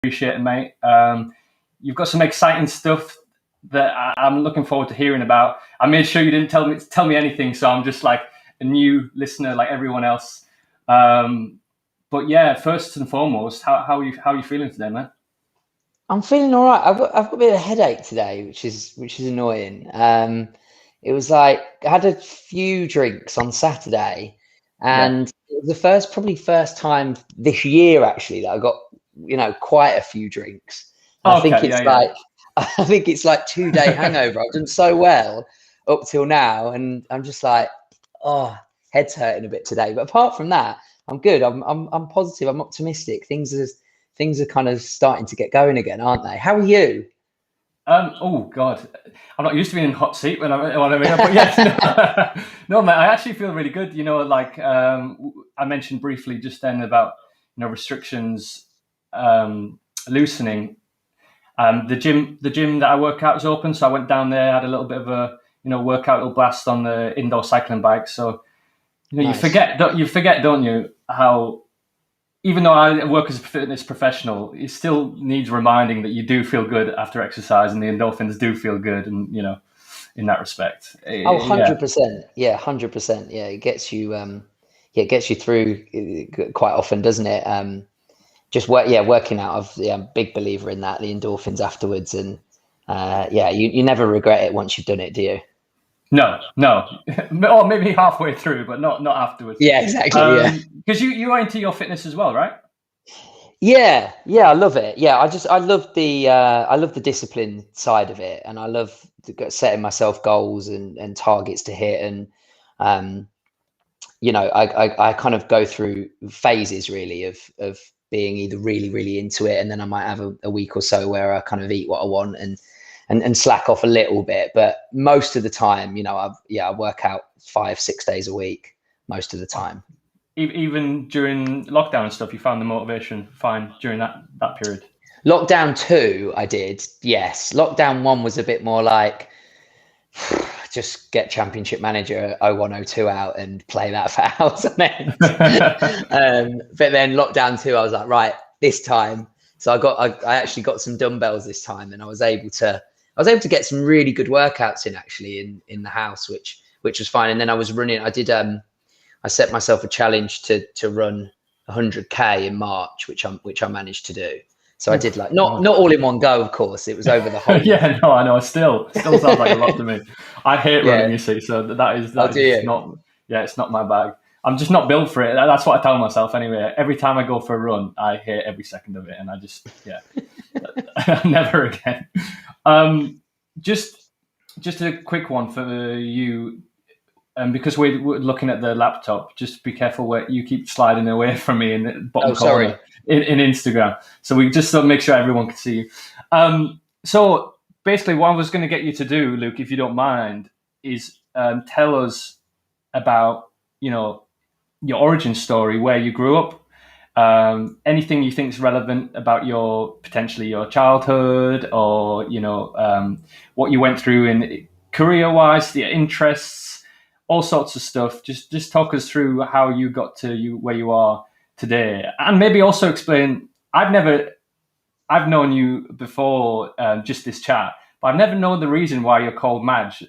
appreciate it, mate. You've got some exciting stuff that I'm looking forward to hearing about. I made sure you didn't tell me anything, so I'm just like a new listener, like everyone else. But yeah, first and foremost, how are you feeling today, man? I'm feeling all right. I've got a bit of a headache today, which is annoying. It was like I had a few drinks on Saturday, and it was probably first time this year actually that I got quite a few drinks. I think it's I think it's like 2-day hangover. I've done so well up till now, and I'm just like, oh, head's hurting a bit today. But apart from that, I'm good. I'm positive. I'm optimistic. Things are kind of starting to get going again, aren't they? How are you? Oh God, I'm not used to being in hot seat when I'm but yes, no, mate, I actually feel really good. Like I mentioned briefly just then about restrictions loosening. The gym that I work out is open, so I went down there, had a little bit of a workout, little blast on the indoor cycling bike. So nice. you forget, don't you, how even though I work as a fitness professional, it still needs reminding that you do feel good after exercise, and the endorphins do feel good, and in that respect. 100%. Yeah, 100%. Yeah, it gets you through quite often, doesn't it? Working out. I'm a big believer in that, the endorphins afterwards, and you never regret it once you've done it, do you? No, or maybe halfway through, but not afterwards. Yeah, exactly. Because you are into your fitness as well, right? Yeah, I love it. Yeah, I love the discipline side of it, and I love setting myself goals and targets to hit, and I kind of go through phases really of being either really, really into it, and then I might have a week or so where I kind of eat what I want and slack off a little bit. But most of the time, I work out 5-6 days a week most of the time. Even during lockdown and stuff, you found the motivation fine during that period? Lockdown 2, I did, yes. Lockdown 1 was a bit more like, just get Championship Manager 0102 out and play that for hours on end. But then lockdown 2, I was like, right, this time. So I actually got some dumbbells this time, and I was able to get some really good workouts in actually in the house, which was fine. And then I was running. I set myself a challenge to run 100k in March, which I managed to do. So I did not all in one go, of course. It was over the whole. Yeah, no, I know. Still sounds like a lot to me. I hate running, you see. So that is not. Yeah, it's not my bag. I'm just not built for it. That's what I tell myself anyway. Every time I go for a run, I hate every second of it, and I just never again. Just a quick one for you. Because we're looking at the laptop, just be careful where you keep sliding away from me in the bottom corner in Instagram. So we just make sure everyone can see you. So basically what I was going to get you to do, Luke, if you don't mind, is tell us about, your origin story, where you grew up, anything you think is relevant about potentially your childhood, or, what you went through in career-wise, your interests, all sorts of stuff. Just talk us through how you got to where you are today, and maybe also explain. I've known you before just this chat, but I've never known the reason why you're called Madge.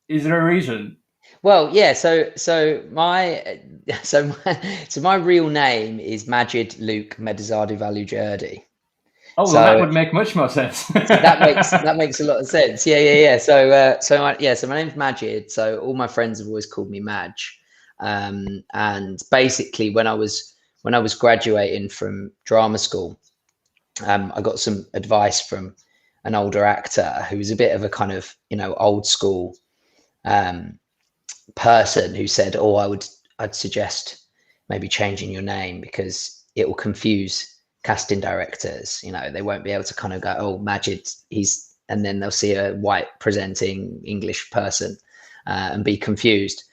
Is there a reason? Well, yeah. So my real name is Majid Luke Medazadi Jerdy. Oh, well, that would make much more sense. that makes a lot of sense. Yeah. So my name's Majid. So all my friends have always called me Madge. And basically, when I was graduating from drama school, I got some advice from an older actor who was a bit of a kind of old school person, who said, "Oh, I'd suggest maybe changing your name because it will confuse casting directors. They won't be able to kind of go, oh, Majid, and then they'll see a white presenting English person and be confused."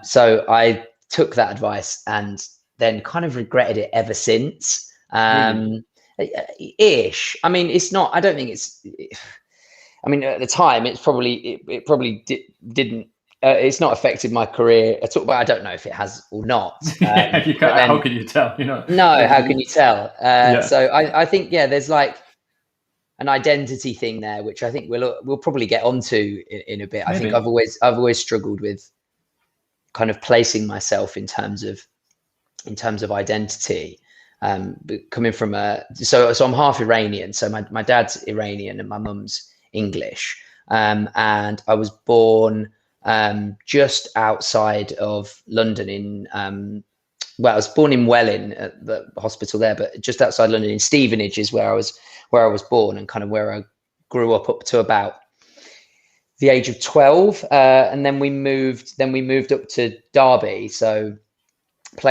So I took that advice and then kind of regretted it ever since. Ish. I mean, it's not. I don't think it's. I mean, at the time, it probably didn't It's not affected my career at all, but I don't know if it has or not. How can you tell? No, how can you tell? Yeah. So I think, there's like an identity thing there, which I think we'll probably get onto in a bit. Maybe. I think I've always struggled with kind of placing myself in terms of identity. Coming from so I'm half Iranian, so my dad's Iranian and my mum's English, and I was born just outside of London in I was born in Welling at the hospital there, but just outside London in Stevenage is where I was born, and kind of where I grew up to about the age of 12, and then we moved up to Derby, so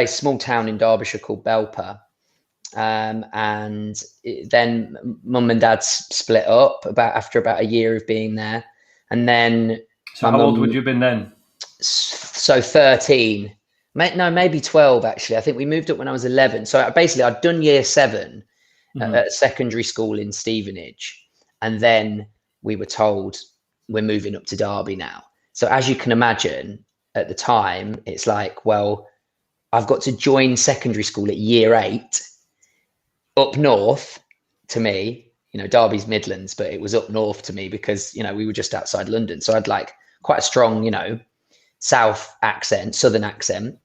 small town in Derbyshire called Belper. And then mum and dad split up after about a year of being there. And then so how old would you have been then? So 13, maybe 12 actually. I think we moved up when I was 11. So basically I'd done year 7 at secondary school in Stevenage, and then we were told we're moving up to Derby now. So as you can imagine, at the time it's like, well, I've got to join secondary school at year 8 up north to me. Derby's Midlands, but it was up north to me because, we were just outside London. So I'd like quite a strong, South accent, Southern accent.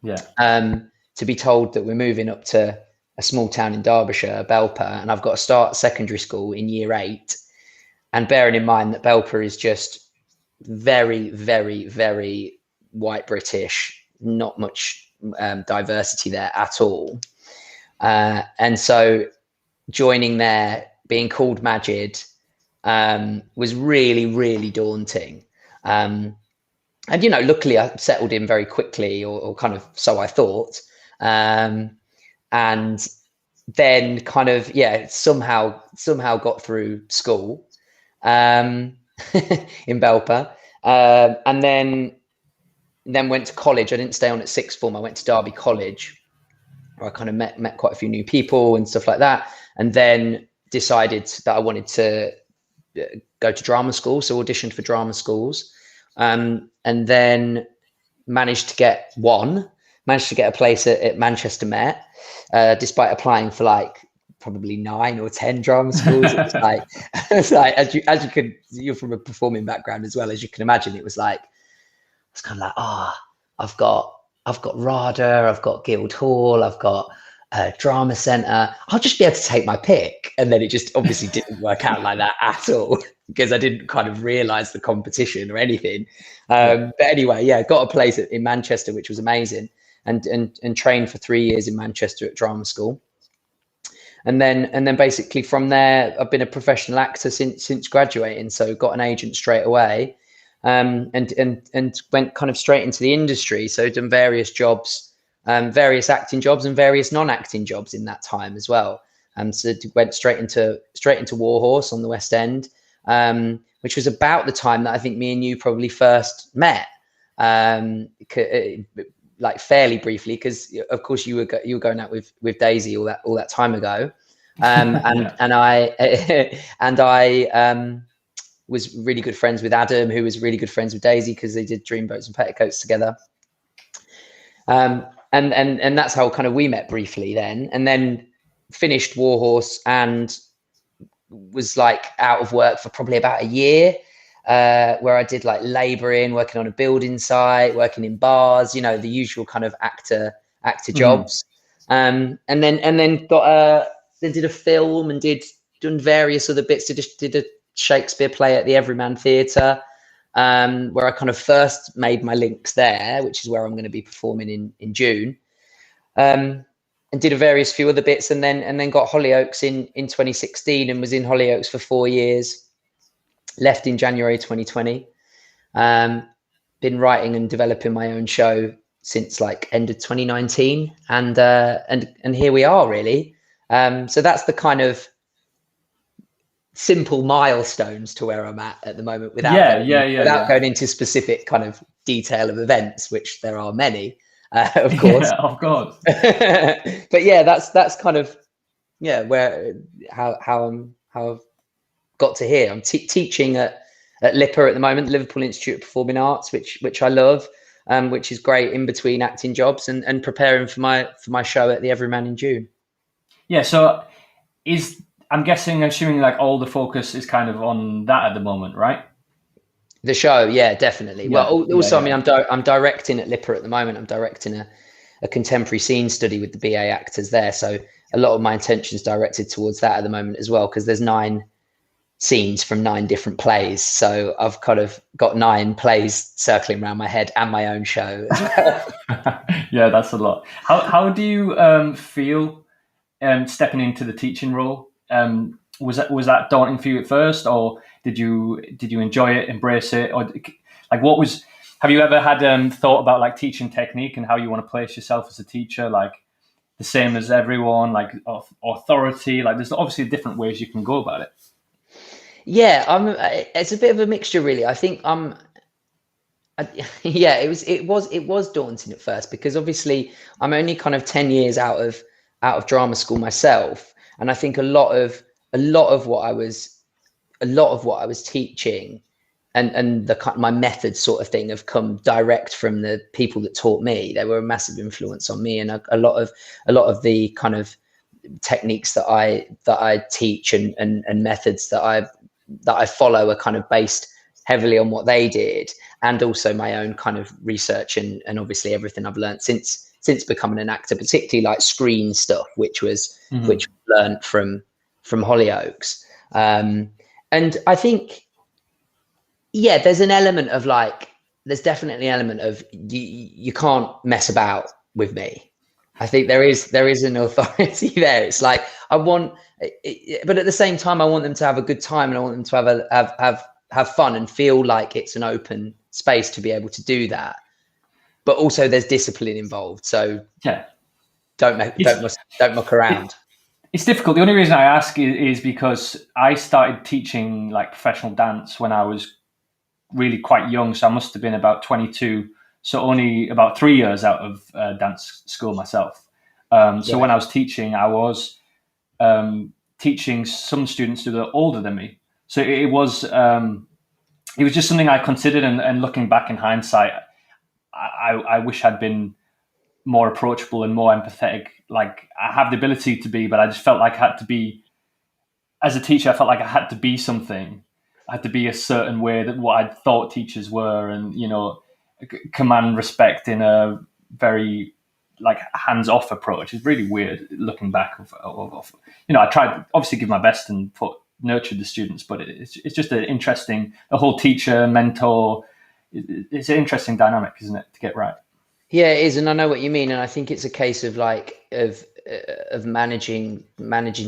Yeah. To be told that we're moving up to a small town in Derbyshire, Belper, and I've got to start secondary school in year 8. And bearing in mind that Belper is just very, very, very white British, not much diversity there at all. And so joining there, being called Majid, was really, really daunting. And, luckily I settled in very quickly, or kind of so I thought. And then kind of, somehow got through school in Belper. And then went to college. I didn't stay on at sixth form. I went to Derby College, where I kind of met quite a few new people and stuff like that. And then decided that I wanted to go to drama school. So auditioned for drama schools, and then managed to get a place at Manchester Met, despite applying for like probably 9 or 10 drama schools. It's like you're from a performing background as well, as you can imagine. It's kind of like, I've got RADA, I've got Guildhall, I've got Drama Centre. I'll just be able to take my pick. And then it just obviously didn't work out like that at all, because I didn't kind of realise the competition or anything. But anyway, got a place in Manchester, which was amazing, and trained for 3 years in Manchester at drama school. And then basically from there, I've been a professional actor since graduating. So got an agent straight away. And went kind of straight into the industry. So done various jobs, various acting jobs and various non-acting jobs in that time as well. So went straight into Warhorse on the West End, which was about the time that I think me and you probably first met, like fairly briefly, because of course you were going out with Daisy all that time ago, and I was really good friends with Adam, who was really good friends with Daisy, because they did Dreamboats and Petticoats together. And that's how kind of we met briefly then, and then finished Warhorse and was like out of work for probably about a year, where I did like labouring, working on a building site, working in bars, the usual kind of actor jobs. And then did a film and done various other bits. Did a Shakespeare play at the Everyman Theatre, where I kind of first made my links there, which is where I'm going to be performing in June, and did a various few other bits, and then got Hollyoaks in 2016 and was in Hollyoaks for 4 years. Left in January 2020. Been writing and developing my own show since like end of 2019, and here we are really. So that's the kind of simple milestones to where I'm at the moment, without going into specific kind of detail of events, which there are many, of course. Yeah, of course. But yeah, that's kind of how I've got to here. I'm teaching at at LIPA at the moment, the Liverpool Institute of Performing Arts, which I love, which is great in between acting jobs and preparing for my show at the Everyman in June. Yeah, so assuming like all the focus is kind of on that at the moment, right? The show, yeah, definitely. Yeah, well, also, I mean, I'm directing at LIPA at the moment. I'm directing a contemporary scene study with the BA actors there. So a lot of my intention is directed towards that at the moment as well, because there's 9 scenes from 9 different plays. So I've kind of got 9 plays circling around my head and my own show as well. Yeah, that's a lot. How do you feel stepping into the teaching role? Was that daunting for you at first, or did you enjoy it, embrace it, or like have you ever had thought about like teaching technique and how you want to place yourself as a teacher, like the same as everyone, like authority? Like there's obviously different ways you can go about it. Yeah, it's a bit of a mixture, really. I think yeah, it was daunting at first, because obviously I'm only kind of 10 years out of drama school myself, and I think a lot of what I was teaching and my methods sort of thing have come direct from the people that taught me. They were a massive influence on me, and a lot of the kind of techniques that I teach and methods that I follow are kind of based heavily on what they did, and also my own kind of research and obviously everything I've learned since becoming an actor, particularly like screen stuff, which was learned from Hollyoaks. And I think, yeah, there's definitely an element of you can't mess about with me. I think there is an authority there. It's like but at the same time, I want them to have a good time, and I want them to have fun and feel like it's an open space to be able to do that. But also, there's discipline involved. So yeah, don't muck around. It's difficult. The only reason I ask is because I started teaching like professional dance when I was really quite young. So I must have been about 22. So only about 3 years out of dance school myself. So when I was teaching, I was teaching some students who were older than me. So it was just something I considered. And looking back in hindsight, I wish I'd been more approachable and more empathetic. Like I have the ability to be, but I just felt like I had to be, as a teacher, I felt like I had to be something. I had to be a certain way that what I thought teachers were, and, command respect in a very like hands-off approach. It's really weird looking back. I tried obviously give my best and nurtured the students, but it's just an interesting, the whole teacher, mentor, it's an interesting dynamic, isn't it, to get right? Yeah, it is, and I know what you mean, and I think it's a case of of managing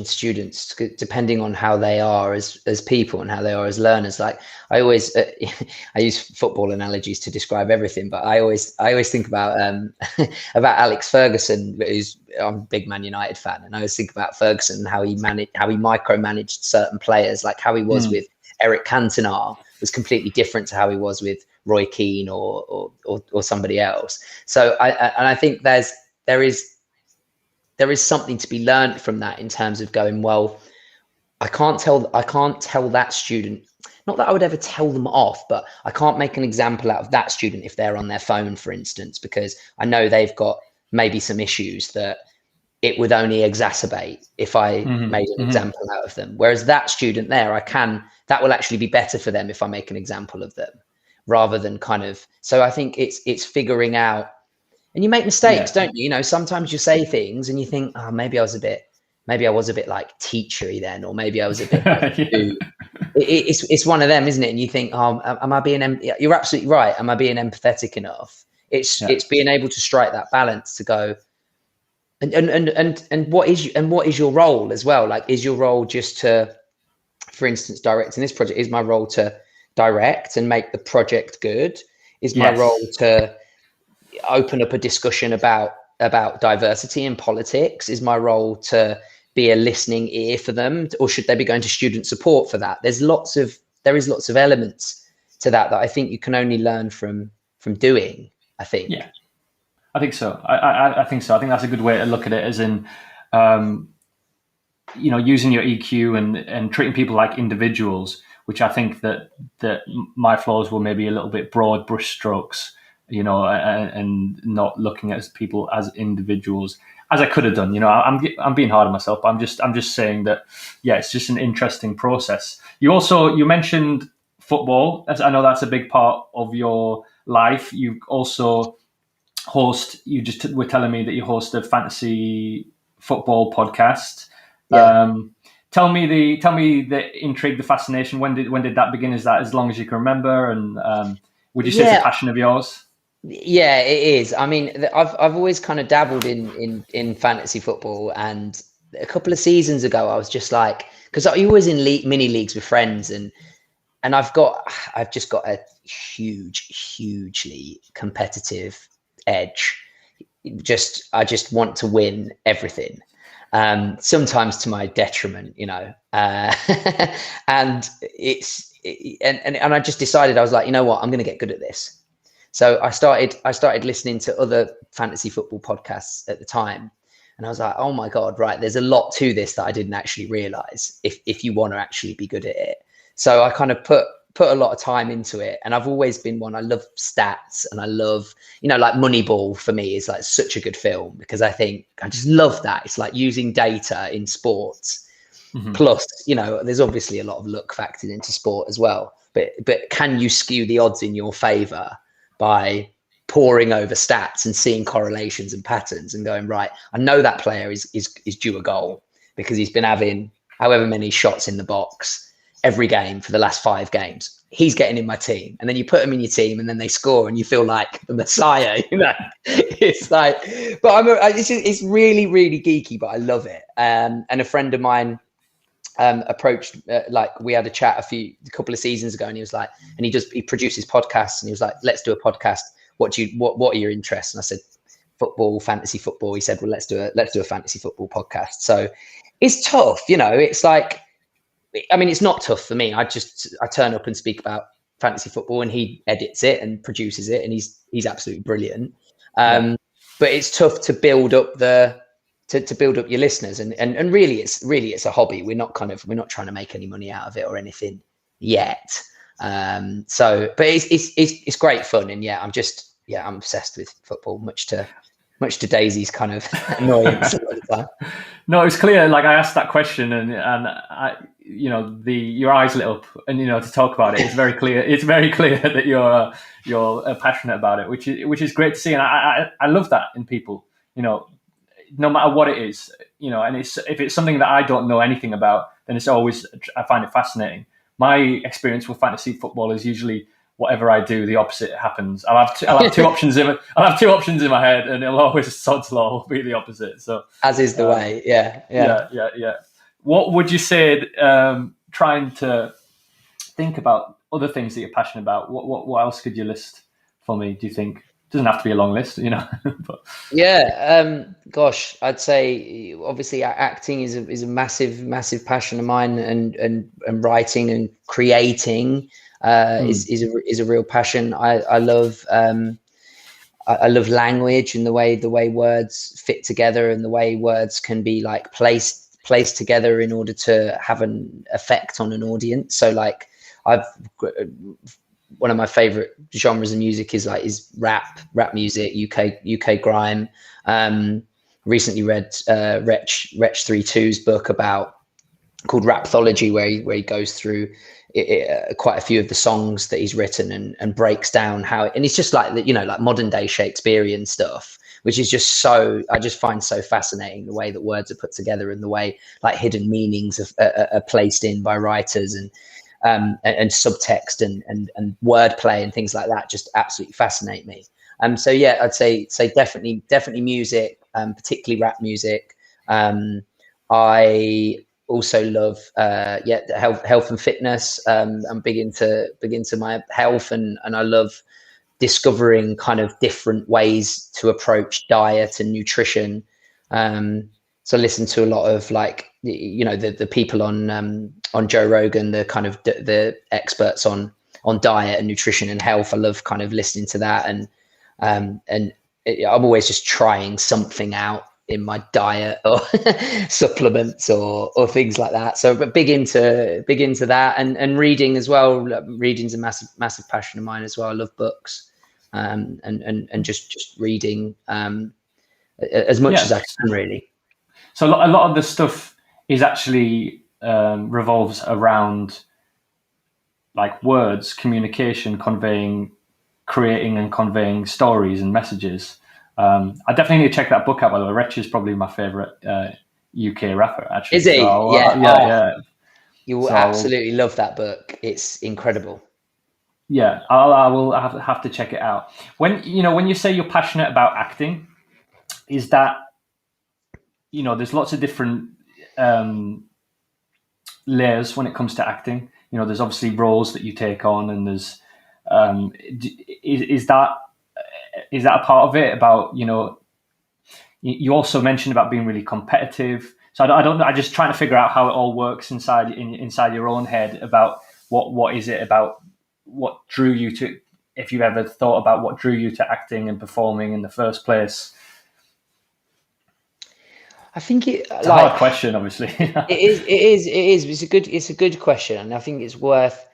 students depending on how they are as people and how they are as learners. Like I always I use football analogies to describe everything, but I always think about about Alex Ferguson, I'm a big Man United fan, and I always think about Ferguson and how he micromanaged certain players, like how he was with Eric Cantona was completely different to how he was with Roy Keane or somebody else. So I think there is something to be learned from that, in terms of going, well, I can't tell that student, not that I would ever tell them off, but I can't make an example out of that student if they're on their phone, for instance, because I know they've got maybe some issues that it would only exacerbate if I made an example out of them. Whereas that student there, that will actually be better for them if I make an example of them, rather than kind of, so I think it's figuring out. And you make mistakes, don't you? Sometimes you say things and you think, oh, maybe I was a bit like teachery then, or maybe I was a bit like, it's one of them, isn't it? And you think, oh, am I being, you're absolutely right. Am I being empathetic enough? It's being able to strike that balance to go, and what is your role as well? Like, is your role just to, for instance, directing this project, is my role to direct and make the project good? Is my role to open up a discussion about diversity in politics? Is my role to be a listening ear for them, or should they be going to student support for that? There is lots of elements to that I think you can only learn from doing, I think. Yeah, I think so. I think so. I think that's a good way to look at it, as in, using your EQ and treating people like individuals which I think that my flaws were maybe a little bit broad brushstrokes, and not looking at people as individuals, as I could have done. I'm being hard on myself, but I'm just saying that, yeah, it's just an interesting process. You mentioned football. As I know that's a big part of your life. You also you just were telling me that you host a fantasy football podcast. Yeah. Tell me the intrigue, the fascination. When did that begin? Is that as long as you can remember? And would you say it's a passion of yours? Yeah, it is. I mean, I've always kind of dabbled in fantasy football, and a couple of seasons ago, I was just like, because I always in mini leagues with friends, and I've just got a hugely competitive edge. I just want to win everything. Sometimes to my detriment, and and I just decided, I was like, you know what, I'm going to get good at this. So I started listening to other fantasy football podcasts at the time, and I was like, oh my God, right, there's a lot to this that I didn't actually realize if you want to actually be good at it. So I kind of put a lot of time into it, and I've always been one. I love stats, and I love, like Moneyball for me is like such a good film, because I just love that. It's like using data in sports. Mm-hmm. Plus, there's obviously a lot of luck factored into sport as well. But can you skew the odds in your favor by poring over stats and seeing correlations and patterns and going, right, I know that player is due a goal because he's been having however many shots in the box every game for the last 5 games. He's getting in my team. And then you put him in your team, and then they score, and you feel like the Messiah, It's like, but it's really, really geeky, but I love it. And a friend of mine approached, like we had a chat a couple of seasons ago, and he was like, and he produces podcasts, and he was like, let's do a podcast. What are your interests? And I said, football, fantasy football. He said, well, let's do a fantasy football podcast. So it's tough, It's like, I mean, it's not tough for me. I turn up and speak about fantasy football, and he edits it and produces it, and he's absolutely brilliant. But it's tough to build up to build up your listeners, and really it's a hobby. We're not trying to make any money out of it or anything yet. But it's great fun, and I'm obsessed with football, much to Daisy's kind of annoyance all the time. No, it's clear. Like, I asked that question, and I, your eyes lit up, and to talk about it, it's very clear. It's very clear that you're passionate about it, which is great to see, and I love that in people. No matter what it is, and if it's something that I don't know anything about, then I find it fascinating. My experience with fantasy football is usually whatever I do, the opposite happens. I'll have two options in my head, and it'll always, sod's law, be the opposite. So as is the way, yeah. What would you say? Trying to think about other things that you're passionate about. What else could you list for me? Do you think? It doesn't have to be a long list, But gosh, I'd say obviously acting is a massive passion of mine, and writing and creating is a real passion. I love language, and the way words fit together, and the way words can be like placed together in order to have an effect on an audience. So like one of my favorite genres of music is rap music, UK grime. Recently read Wretch 32's book called Rapthology, where he goes through quite a few of the songs that he's written and breaks down and it's just like like modern day Shakespearean stuff, which is I just find so fascinating, the way that words are put together, and the way like hidden meanings are placed in by writers, and subtext and wordplay and things like that just absolutely fascinate me. So yeah, I'd say definitely music, particularly rap music. I also love health and fitness. I'm big into my health, and I love discovering kind of different ways to approach diet and nutrition. So I listen to a lot of the people on Joe Rogan, the kind of the experts on diet and nutrition and health. I love kind of listening to that, and I'm always just trying something out in my diet or supplements or things like that. So, but big into that, and reading as well. Reading's a massive passion of mine as well. I love books, and just reading as much as I can, really. So a lot of the stuff is actually revolves around like words, communication, creating and conveying stories and messages. I definitely need to check that book out, by the way. Wretch is probably my favorite UK rapper, actually. Is he? So, yeah. You will absolutely love that book. It's incredible. Yeah, I will have to check it out. When you say you're passionate about acting, is that, there's lots of different layers when it comes to acting. There's obviously roles that you take on, and there's is that a part of it? About you also mentioned about being really competitive. So I don't know. I'm just trying to figure out how it all works inside your own head about what is it about what drew you to, if you've ever thought about what drew you to acting and performing in the first place. I think it's a hard question, obviously. It is. It's a good question, and I think it's worth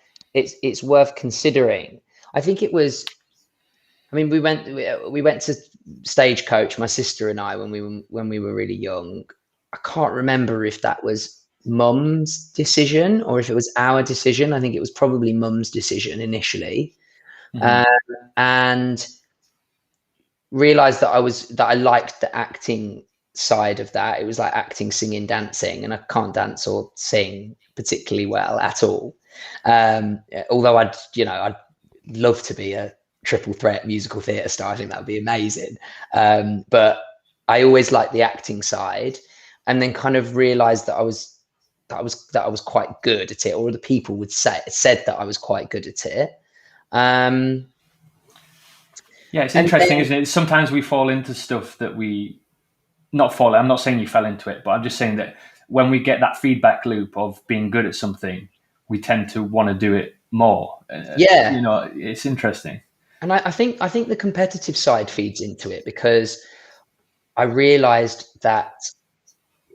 considering. I think it was. I mean, we went to Stagecoach, my sister and I, when we were really young. I can't remember if that was Mum's decision or if it was our decision. I think it was probably Mum's decision initially, and realized that I liked the acting side of that. It was like acting, singing, dancing, and I can't dance or sing particularly well at all. Although I'd love to be a triple threat musical theatre star. I think that would be amazing. But I always liked the acting side, and then kind of realized that I was quite good at it, or the people said that I was quite good at it. Yeah, it's interesting, isn't it? Sometimes we fall into stuff that we not fall. I'm not saying you fell into it, but I'm just saying that when we get that feedback loop of being good at something, we tend to want to do it more. It's interesting. And I think the competitive side feeds into it, because I realized that,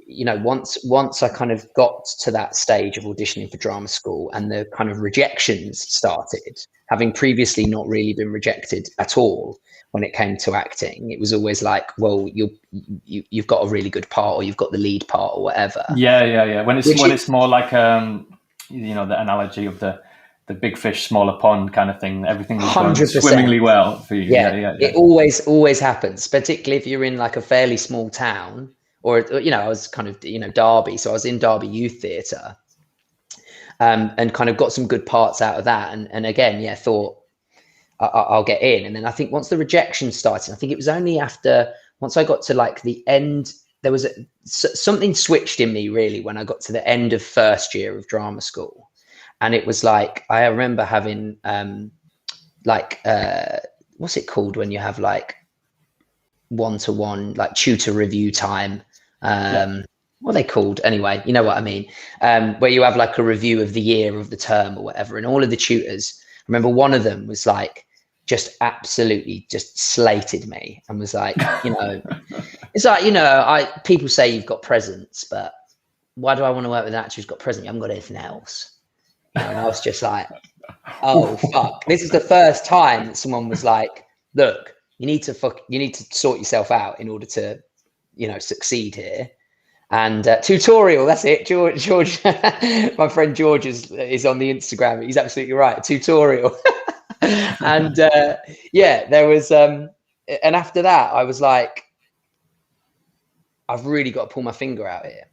once I kind of got to that stage of auditioning for drama school and the kind of rejections started, having previously not really been rejected at all when it came to acting, it was always like, well, you've got a really good part, or you've got the lead part, or whatever. Yeah. When it's more like the analogy of the big fish, smaller pond kind of thing. Everything was going swimmingly well for you. Yeah. It always happens, particularly if you're in like a fairly small town, or I was kind of Derby, so I was in Derby Youth Theatre, and kind of got some good parts out of that, and again, thought I'll get in. And then I think once the rejection started, I think it was only once I got to like the end, there was something switched in me really when I got to the end of first year of drama school. And it was like, I remember having what's it called when you have like one-to-one, like tutor review time? What are they called? Anyway, you know what I mean? Where you have like a review of the year, of the term, or whatever. And all of the tutors, I remember one of them was like, just absolutely just slated me and was like, it's like, people say you've got presence, but why do I want to work with an actor who's got presence? You haven't got anything else. And I was just like, oh fuck, this is the first time that someone was like, look, you need to sort yourself out in order to succeed here. And tutorial, that's it. George my friend George is on the Instagram. He's absolutely right. Tutorial. And there was and after that I was like, I've really got to pull my finger out here.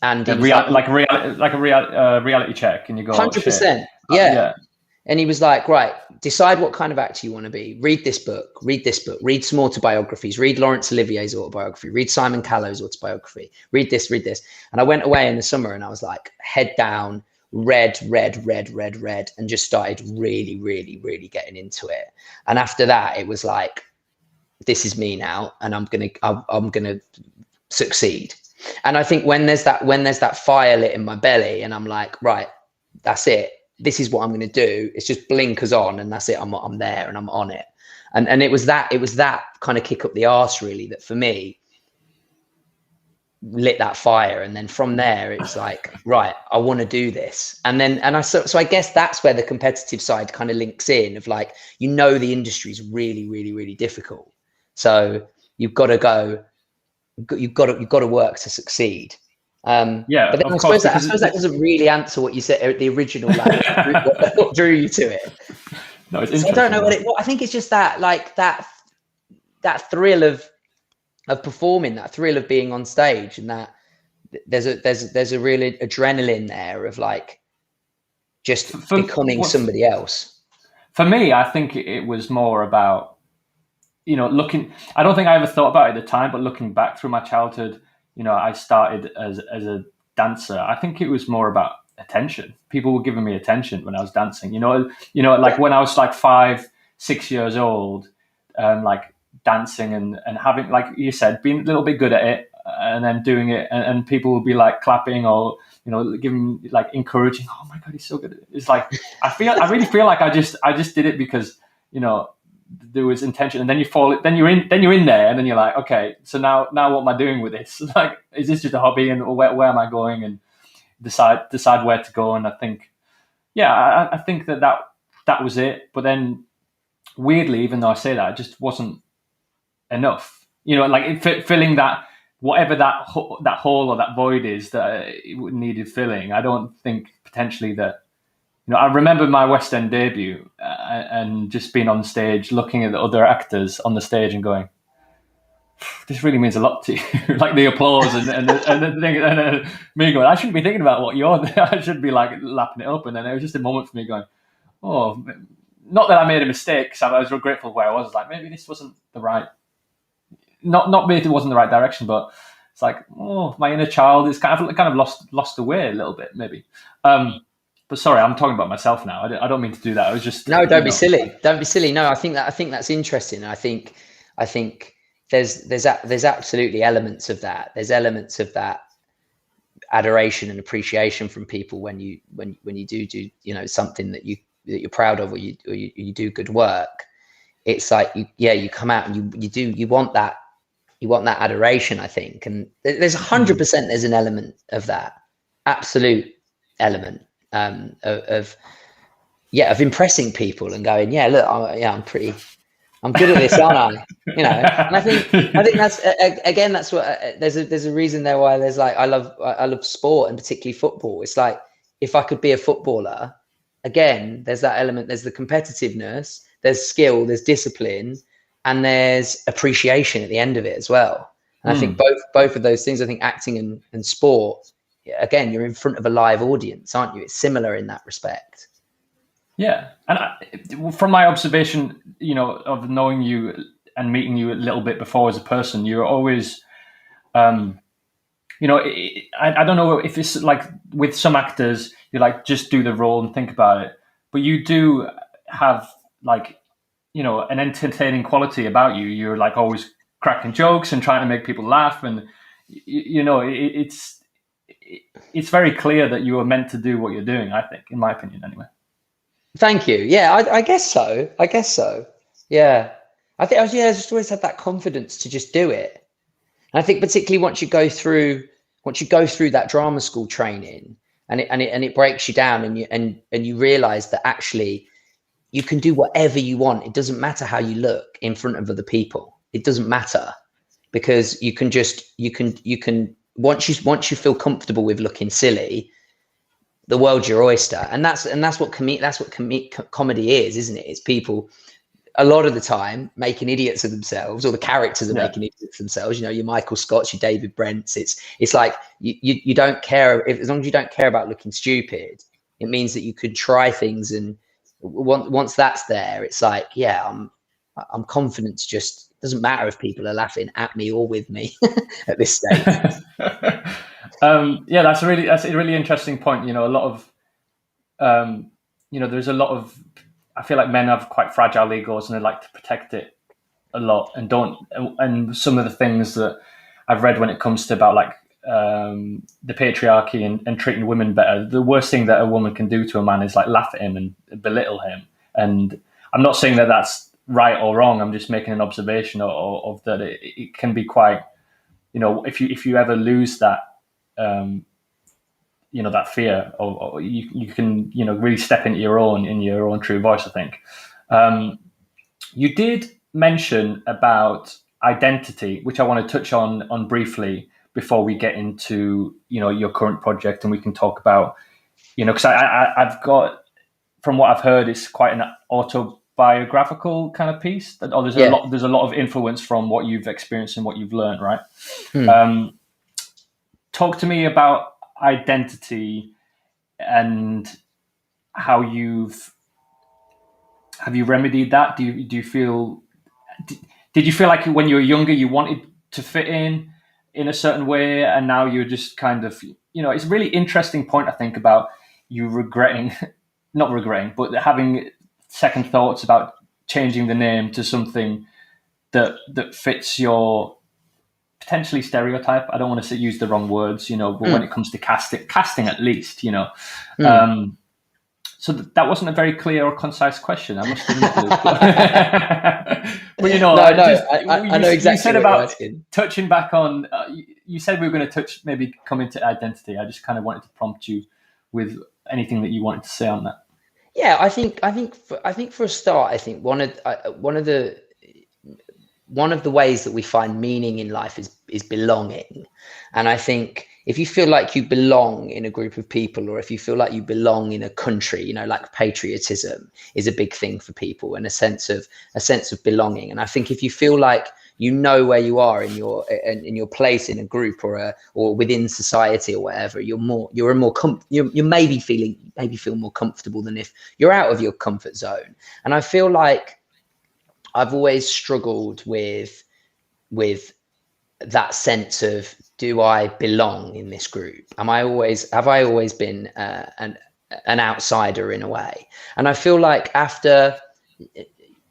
And a reality check, and you go 100%. Yeah. And he was like, right, decide what kind of actor you want to be. Read this book, read some autobiographies, read Laurence Olivier's autobiography, read Simon Callow's autobiography, read this. And I went away in the summer and I was like, head down, read, and just started really, really, really getting into it. And after that, it was like, this is me now, and I'm gonna succeed. And I think when there's that fire lit in my belly and I'm like, right, that's it. This is what I'm going to do. It's just blinkers on, and that's it. I'm there and I'm on it. And it was that kind of kick up the arse really that for me lit that fire. And then from there, it's like, right, I want to do this. And I guess that's where the competitive side kind of links in of like, the industry is really, really, really difficult. So you've got to work to succeed. But then I suppose that doesn't really answer what you said, the original, like, what drew you to it. No, it's interesting. I don't know what I think it's just that, like, that thrill of performing, that thrill of being on stage, and that there's a real adrenaline there of like just becoming somebody else. For me, I think it was more about, looking. I don't think I ever thought about it at the time, but looking back through my childhood, I started as a dancer. I think it was more about attention. People were giving me attention when I was dancing. Like when I was like 5-6 years old, like dancing and having, like you said, being a little bit good at it, and then doing it, and people will be like clapping or giving, like, encouraging. Oh my God, he's so good at it. It's like I really feel like I just did it because there was intention, and then you're in there, and then you're like, okay, so now what am I doing with this? Like, is this just a hobby, and where am I going, and decide where to go? And I think, I think that was it. But then weirdly, even though I say that, it just wasn't enough, like filling that, whatever that hole or that void is that it needed filling. I don't think potentially that, I remember my West End debut and just being on stage, looking at the other actors on the stage and going, this really means a lot to you. Like the applause and the thing, and me going, I shouldn't be thinking about what you're, I should be like lapping it up. And then it was just a moment for me going, oh, not that I made a mistake, because I was real grateful where I was. Like, maybe this wasn't the right, not maybe it wasn't the right direction, but it's like, oh, my inner child is kind of lost the way a little bit, maybe. But sorry, I'm talking about myself now. I don't mean to do that. I was just don't be silly. Don't be silly. No, I think that's interesting. I think there's absolutely elements of that. There's elements of that adoration and appreciation from people when you do something that you're proud of, or you do good work. It's like you come out and you want that adoration, I think. And there's 100% there's an element of that, absolute element of impressing people and going, yeah, look, I'm good at this, aren't I? And I think that's again, that's what there's a reason there why there's like, I love sport, and particularly football. It's like, if I could be a footballer, again, there's that element, there's the competitiveness, there's skill, there's discipline, and there's appreciation at the end of it as well. And I think both of those things, I think acting and sport, again, you're in front of a live audience, aren't you? It's similar in that respect. Yeah. And from my observation, of knowing you and meeting you a little bit before as a person, you're always, I don't know if it's like with some actors, you like just do the role and think about it, but you do have like, an entertaining quality about you. You're like always cracking jokes and trying to make people laugh. And, it's very clear that you are meant to do what you're doing, I think, in my opinion, anyway. Thank you. Yeah, I guess so. Yeah. I think I just always had that confidence to just do it. And I think particularly once you go through that drama school training, and it breaks you down, and you realize that actually you can do whatever you want. It doesn't matter how you look in front of other people. It doesn't matter, because you can once you feel comfortable with looking silly, the world's your oyster. And that's what comedy is, isn't it? It's people a lot of the time making idiots of themselves, or the characters are making idiots of themselves. Your Michael Scotts, your David Brents. It's like you don't care, as long as you don't care about looking stupid, it means that you could try things. And once that's there, it's like, I'm confident to just, it doesn't matter if people are laughing at me or with me at this stage. That's a really interesting point. A lot of, there's a lot of, I feel like men have quite fragile egos, and they like to protect it a lot, and some of the things that I've read when it comes to about like the patriarchy and treating women better, the worst thing that a woman can do to a man is like laugh at him and belittle him. And I'm not saying that that's right or wrong. I'm just making an observation of that it can be quite if you ever lose that, that fear, or you can, really step into your own true voice, I think. You did mention about identity, which I want to touch on briefly before we get into, your current project, and we can talk about, because I've got, from what I've heard, it's quite an autobiographical kind of piece. Or there's a lot of influence from what you've experienced and what you've learned, right? Talk to me about identity and how have you remedied that? Do you feel? Did you feel like when you were younger you wanted to fit in a certain way, and now you're just kind of, it's a really interesting point, I think, about you not regretting, but having second thoughts about changing the name to something that fits your potentially stereotype. I don't want to use the wrong words, but when it comes to casting at least, so that wasn't a very clear or concise question, I must admit, Luke. But I know exactly. You said about touching back on. You said we were going to maybe come into identity. I just kind of wanted to prompt you with anything that you wanted to say on that. Yeah, I think for a start, I think one of the ways that we find meaning in life is belonging, and I think if you feel like you belong in a group of people, or if you feel like you belong in a country, like patriotism is a big thing for people, and a sense of belonging. And I think if you feel like you know where you are in your place in a group or within society or whatever, you maybe feel more comfortable than if you're out of your comfort zone. And I feel like I've always struggled with that sense of, do I belong in this group? Have I always been an outsider in a way? And I feel like after,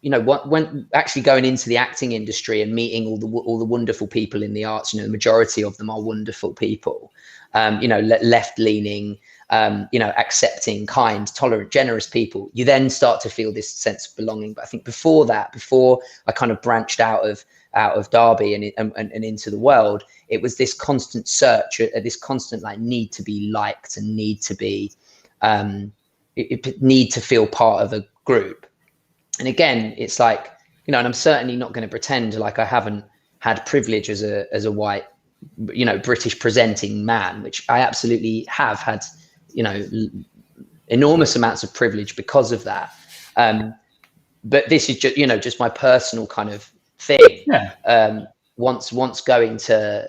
when actually going into the acting industry and meeting all the wonderful people in the arts, the majority of them are wonderful people, left-leaning, accepting, kind, tolerant, generous people, you then start to feel this sense of belonging. But I think before I kind of branched out of Derby and into the world, it was this constant search, this constant need to be liked and need to feel part of a group. And again, it's like, and I'm certainly not going to pretend like I haven't had privilege as a white, British presenting man, which I absolutely have had, enormous amounts of privilege because of that. But this is just my personal kind of thing. Yeah. Once moving to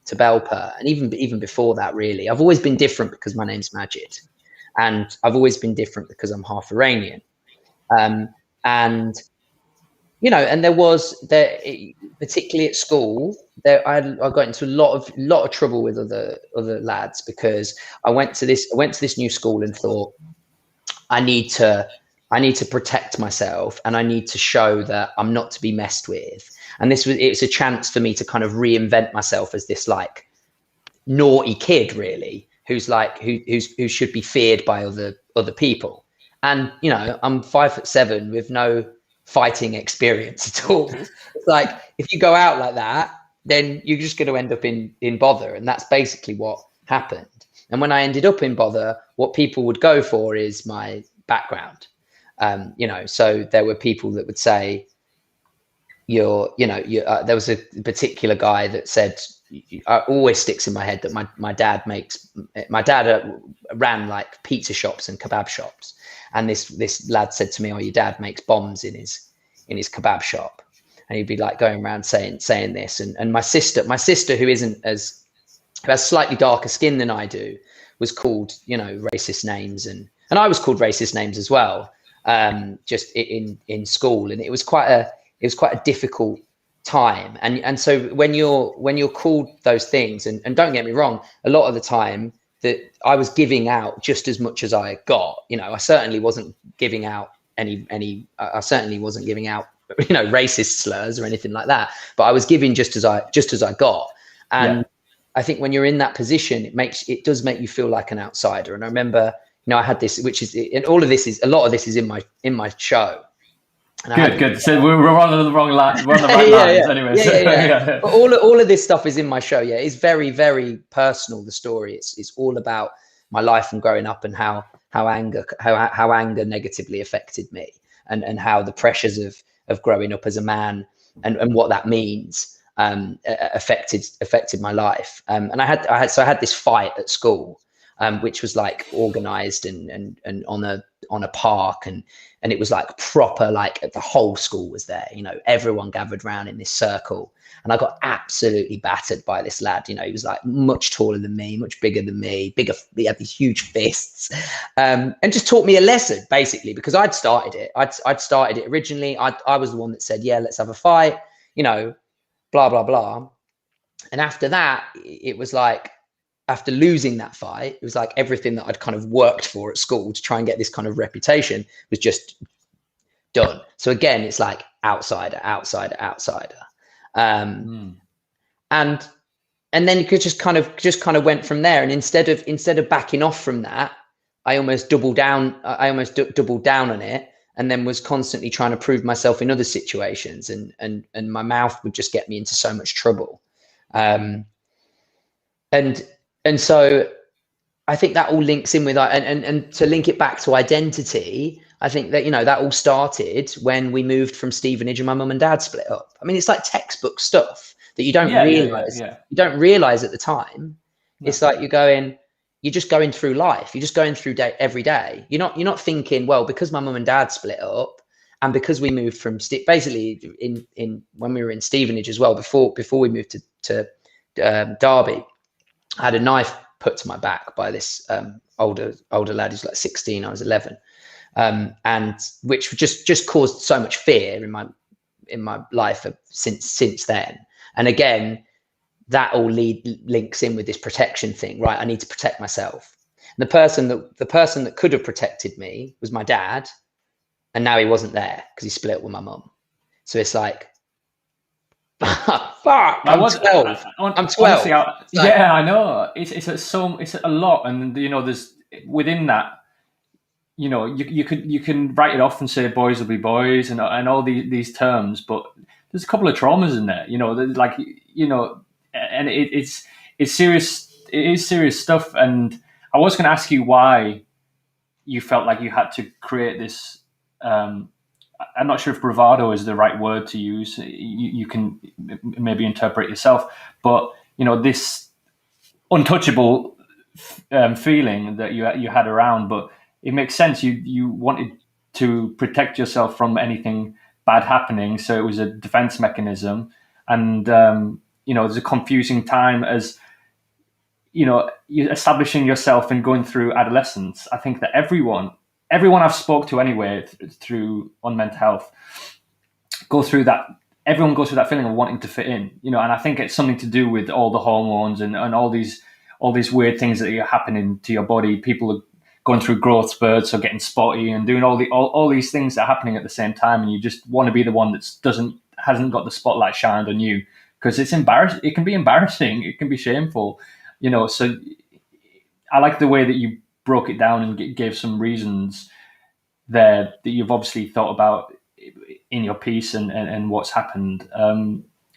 Belper, and even before that, really, I've always been different because my name's Majid, and I've always been different because I'm half Iranian. And particularly at school, I got into a lot of trouble with other lads, because I went to this new school and thought, I need to protect myself, and I need to show that I'm not to be messed with. And it's a chance for me to kind of reinvent myself as this naughty kid, really, who should be feared by other people. And I'm 5'7" with no fighting experience at all. It's like, if you go out like that, then you're just going to end up in bother, and that's basically what happened. And when I ended up in bother, what people would go for is my background. So there were people that would say, there was a particular guy that said, always sticks in my head, that my dad ran like pizza shops and kebab shops. And this lad said to me, "Oh, your dad makes bombs in his kebab shop." And he'd be like going around saying this. And my sister, who who has slightly darker skin than I do, was called, racist names. And I was called racist names as well, just in school. And it was quite a difficult time. And so when you're called those things, and don't get me wrong, a lot of the time that I was giving out just as much as I got. I certainly wasn't giving out racist slurs or anything like that, but I was giving just as I got. And yeah. I think when you're in that position, it does make you feel like an outsider. And I remember, I had this, which is, and a lot of this is in my show. Good. So we're on the wrong line. We're on the right lines, anyway. Yeah. But all of this stuff is in my show. Yeah, it's very, very personal. The story. It's all about my life and growing up, and how anger negatively affected me, and how the pressures of growing up as a man and what that means affected my life. And I had this fight at school, which was like organized and on a park, and it was like proper, like the whole school was there, everyone gathered around in this circle, and I got absolutely battered by this lad. He was like much taller than me, much bigger than me, he had these huge fists, and just taught me a lesson, basically, because I'd started it originally. I was the one that said, yeah, let's have a fight, blah blah blah. And after that, it was like, after losing that fight, it was like everything that I'd kind of worked for at school to try and get this kind of reputation was just done. So again, it's like outsider. And then you could just kind of went from there. And instead of backing off from that, I almost doubled down on it, and then was constantly trying to prove myself in other situations. And my mouth would just get me into so much trouble. And so I think that all links in with, and to link it back to identity, I think that, that all started when we moved from Stevenage and my mum and dad split up. I mean, it's like textbook stuff that you don't realize. You don't realize at the time. No. It's like you're just going through life. You're just going through every day. You're not thinking, well, because my mum and dad split up, and because we moved from basically in when we were in Stevenage as well, before we moved to Derby, I had a knife put to my back by this older lad who's like 16. I was 11, and which just caused so much fear in my life since then. And again, that all links in with this protection thing, right? I need to protect myself. And the person that could have protected me was my dad, and now he wasn't there because he split up with my mum. So it's like, fuck, I'm 12. I'm 12. Honestly, I know. It's a lot, and there's within that, you can write it off and say boys will be boys and all these terms, but there's a couple of traumas in there. And it's serious. It is serious stuff. And I was going to ask you why you felt like you had to create this. I'm not sure if bravado is the right word to use. You can maybe interpret yourself, but this untouchable feeling that you had around. But it makes sense. You wanted to protect yourself from anything bad happening, so it was a defense mechanism. And there's a confusing time as you're establishing yourself and going through adolescence. I think that everyone I've spoke to anyway through on mental health everyone goes through that feeling of wanting to fit in, and I think it's something to do with all the hormones and all these weird things that are happening to your body. People are going through growth spurts or getting spotty and doing all these things that are happening at the same time, and you just want to be the one that hasn't got the spotlight shined on you, because it's embarrassing. It can be embarrassing. It can be shameful, so I like the way that you broke it down and gave some reasons there that you've obviously thought about in your piece and what's happened.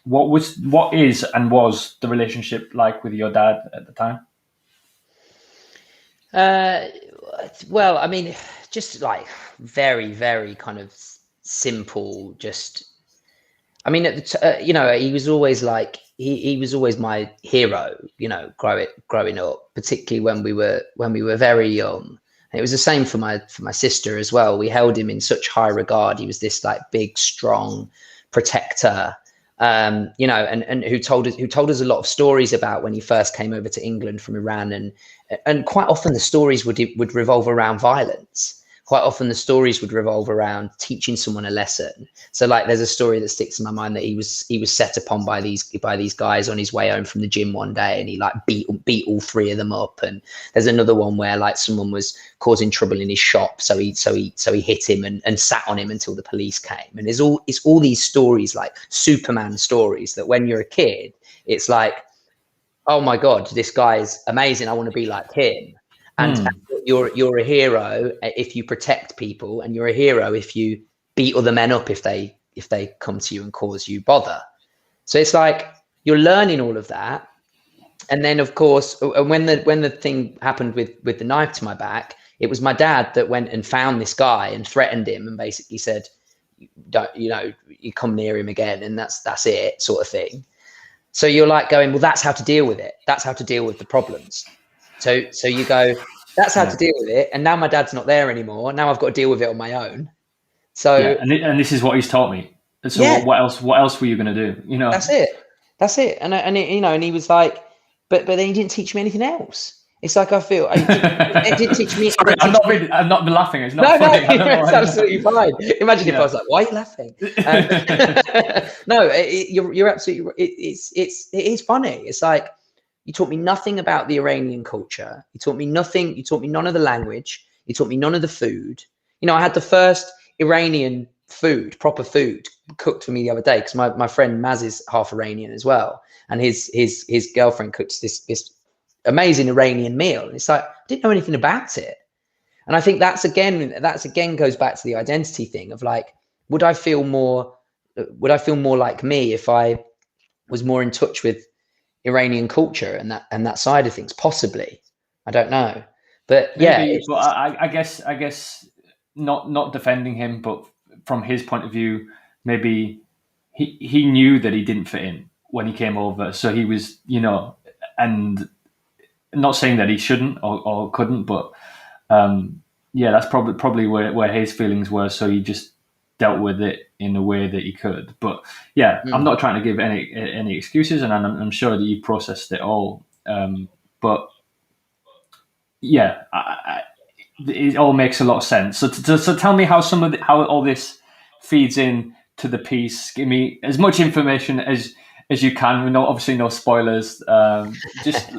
What is and was the relationship like with your dad at the time? Well, I mean, just like very, very kind of simple. I mean, he was always like he was always my hero. Growing up, particularly when we were very young. And it was the same for my sister as well. We held him in such high regard. He was this like big, strong protector. And who told us a lot of stories about when he first came over to England from Iran, and quite often the stories would revolve around violence. Quite often the stories would revolve around teaching someone a lesson. So like there's a story that sticks in my mind that he was set upon by these guys on his way home from the gym one day, and he like beat all three of them up. And there's another one where like someone was causing trouble in his shop, so he hit him and sat on him until the police came. And it's all these stories, like Superman stories, that when you're a kid, it's like, oh my God, this guy's amazing, I want to be like him. And you're a hero if you protect people, and you're a hero if you beat other men up if they come to you and cause you bother. So it's like you're learning all of that. And then of course, when the thing happened with the knife to my back, it was my dad that went and found this guy and threatened him and basically said, don't, you come near him again, and that's it, sort of thing. So you're like going, well, that's how to deal with it. That's how to deal with the problems. So you go, that's how to deal with it. And now my dad's not there anymore. Now I've got to deal with it on my own. So and this is what he's taught me. So what else were you going to do? That's it. And he was like, but then he didn't teach me anything else. It's like I feel it didn't teach me. Sorry, I'm not laughing. It's not funny. It's absolutely fine. Imagine if I was like, "Why are you laughing?" No, you're absolutely. It is funny. It's like you taught me nothing about the Iranian culture. You taught me nothing. You taught me none of the language. You taught me none of the food. I had the first Iranian food, proper food, cooked for me the other day because my friend Maz is half Iranian as well, and his girlfriend cooked this amazing Iranian meal. And it's like, I didn't know anything about it. And I think that's again goes back to the identity thing of like, would I feel more like me if I was more in touch with Iranian culture and that side of things? Possibly. I don't know. But maybe, but I guess not defending him, but from his point of view, maybe he knew that he didn't fit in when he came over. So he was, and not saying that he shouldn't or couldn't, but that's probably where his feelings were. So he just dealt with it in a way that he could. But I'm not trying to give any excuses, and I'm sure that you processed it all. But it all makes a lot of sense. So tell me how how all this feeds in to the piece. Give me as much information as you can. We know obviously no spoilers. Just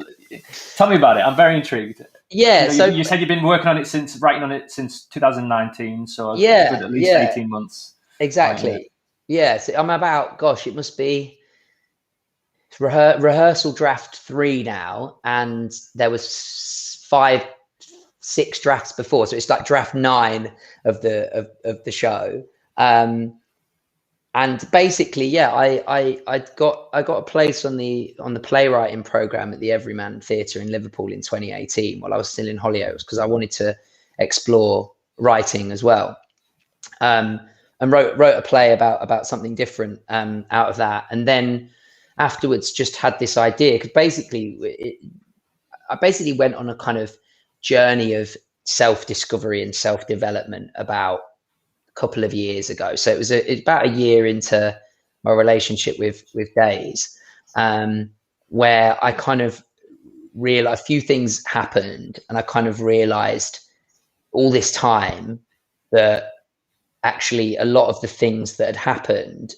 tell me about it. I'm very intrigued. Yeah. So you said you've been writing on it since 2019. So at least 18 months. Exactly. So I'm about, it must be rehearsal draft 3 now, and there was 5-6 drafts before, so it's like draft 9 of the show. And basically, I got a place on the playwriting program at the Everyman Theatre in Liverpool in 2018 while I was still in Hollyoaks, because I wanted to explore writing as well. And wrote a play about something different out of that. And then afterwards just had this idea, because I basically went on a kind of journey of self-discovery and self-development about couple of years ago. So it's about a year into my relationship with Days, where I kind of realized a few things happened, and I kind of realized all this time that actually a lot of the things that had happened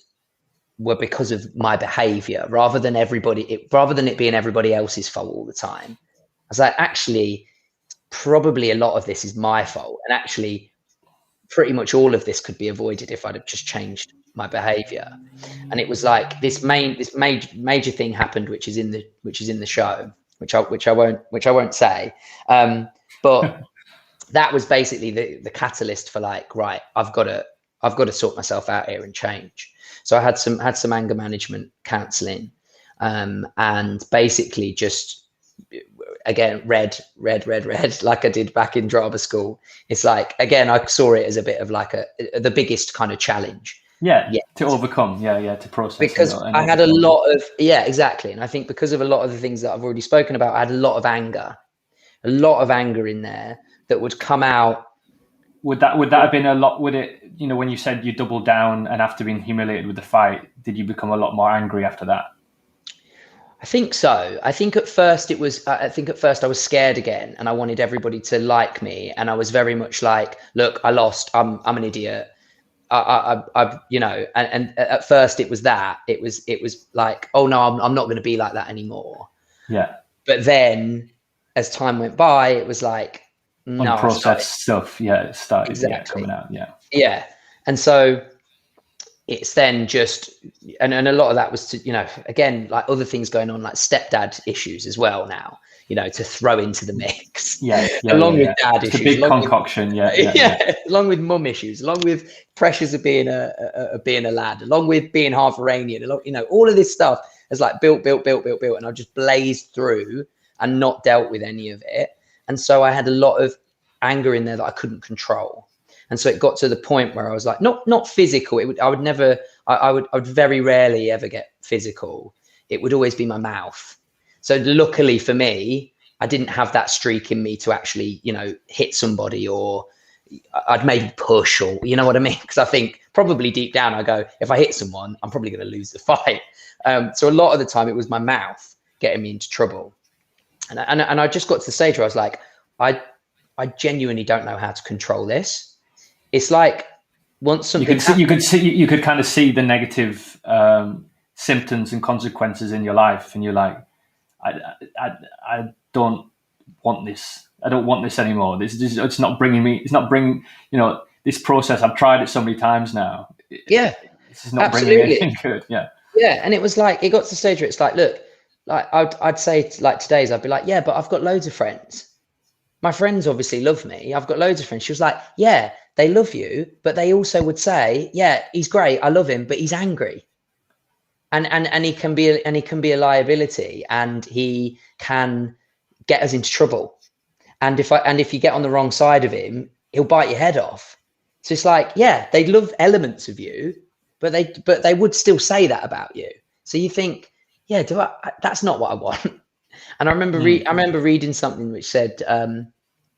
were because of my behavior rather than it being everybody else's fault all the time. I was like, actually, probably a lot of this is my fault, and actually pretty much all of this could be avoided if I'd have just changed my behavior. And it was like this major thing happened, which is in the show, which I won't say. But that was basically the catalyst for like, right, I've got to sort myself out here and change. So I had some anger management counselling, and basically just, again, read like I did back in drama school. It's like, again, I saw it as a bit of like the biggest kind of challenge. To overcome, to process. Because I had a lot of, exactly. And I think because of a lot of the things that I've already spoken about, I had a lot of anger in there that would come out. Would that have been a lot? Would it, when you said you doubled down and after being humiliated with the fight, did you become a lot more angry after that? I think so. I think at first I was scared again, and I wanted everybody to like me. And I was very much like, look, I lost. I'm an idiot. And at first it was that. It was like, oh no, I'm not going to be like that anymore. Yeah. But then as time went by, it was like, no, unprocessed stuff. Yeah, it started exactly coming out. Yeah. And so it's then just, and a lot of that was to, again, like other things going on, like stepdad issues as well now. to throw into the mix. Along with dad issues, a big concoction. Along with mum issues, along with pressures of being a lad, along with being half Iranian, all of this stuff has like built, and I've just blazed through and not dealt with any of it. And so I had a lot of anger in there that I couldn't control. And so it got to the point where I was like, not physical. I would very rarely ever get physical. It would always be my mouth. So luckily for me, I didn't have that streak in me to actually, hit somebody, or I'd maybe push, or you know what I mean? Because I think probably deep down I go, if I hit someone, I'm probably going to lose the fight. So a lot of the time it was my mouth getting me into trouble. And I just got to the stage where I was like, I genuinely don't know how to control this. It's like once something you could kind of see the negative symptoms and consequences in your life, and you're like, I don't want this. I don't want this anymore. It's not bringing me. It's not bringing. This process. I've tried it so many times now. This is not bringing anything good. And it was like, it got to the stage where it's like, look, like I'd say like today's, I'd be like, yeah, but I've got loads of friends. My friends obviously love me. I've got loads of friends. She was like, yeah, they love you, but they also would say, yeah, he's great, I love him, but he's angry. And he can be a liability, and he can get us into trouble. And if you get on the wrong side of him, he'll bite your head off. So it's like, yeah, they love elements of you, but they would still say that about you. So you think, yeah, that's not what I want. And I remember reading something which said,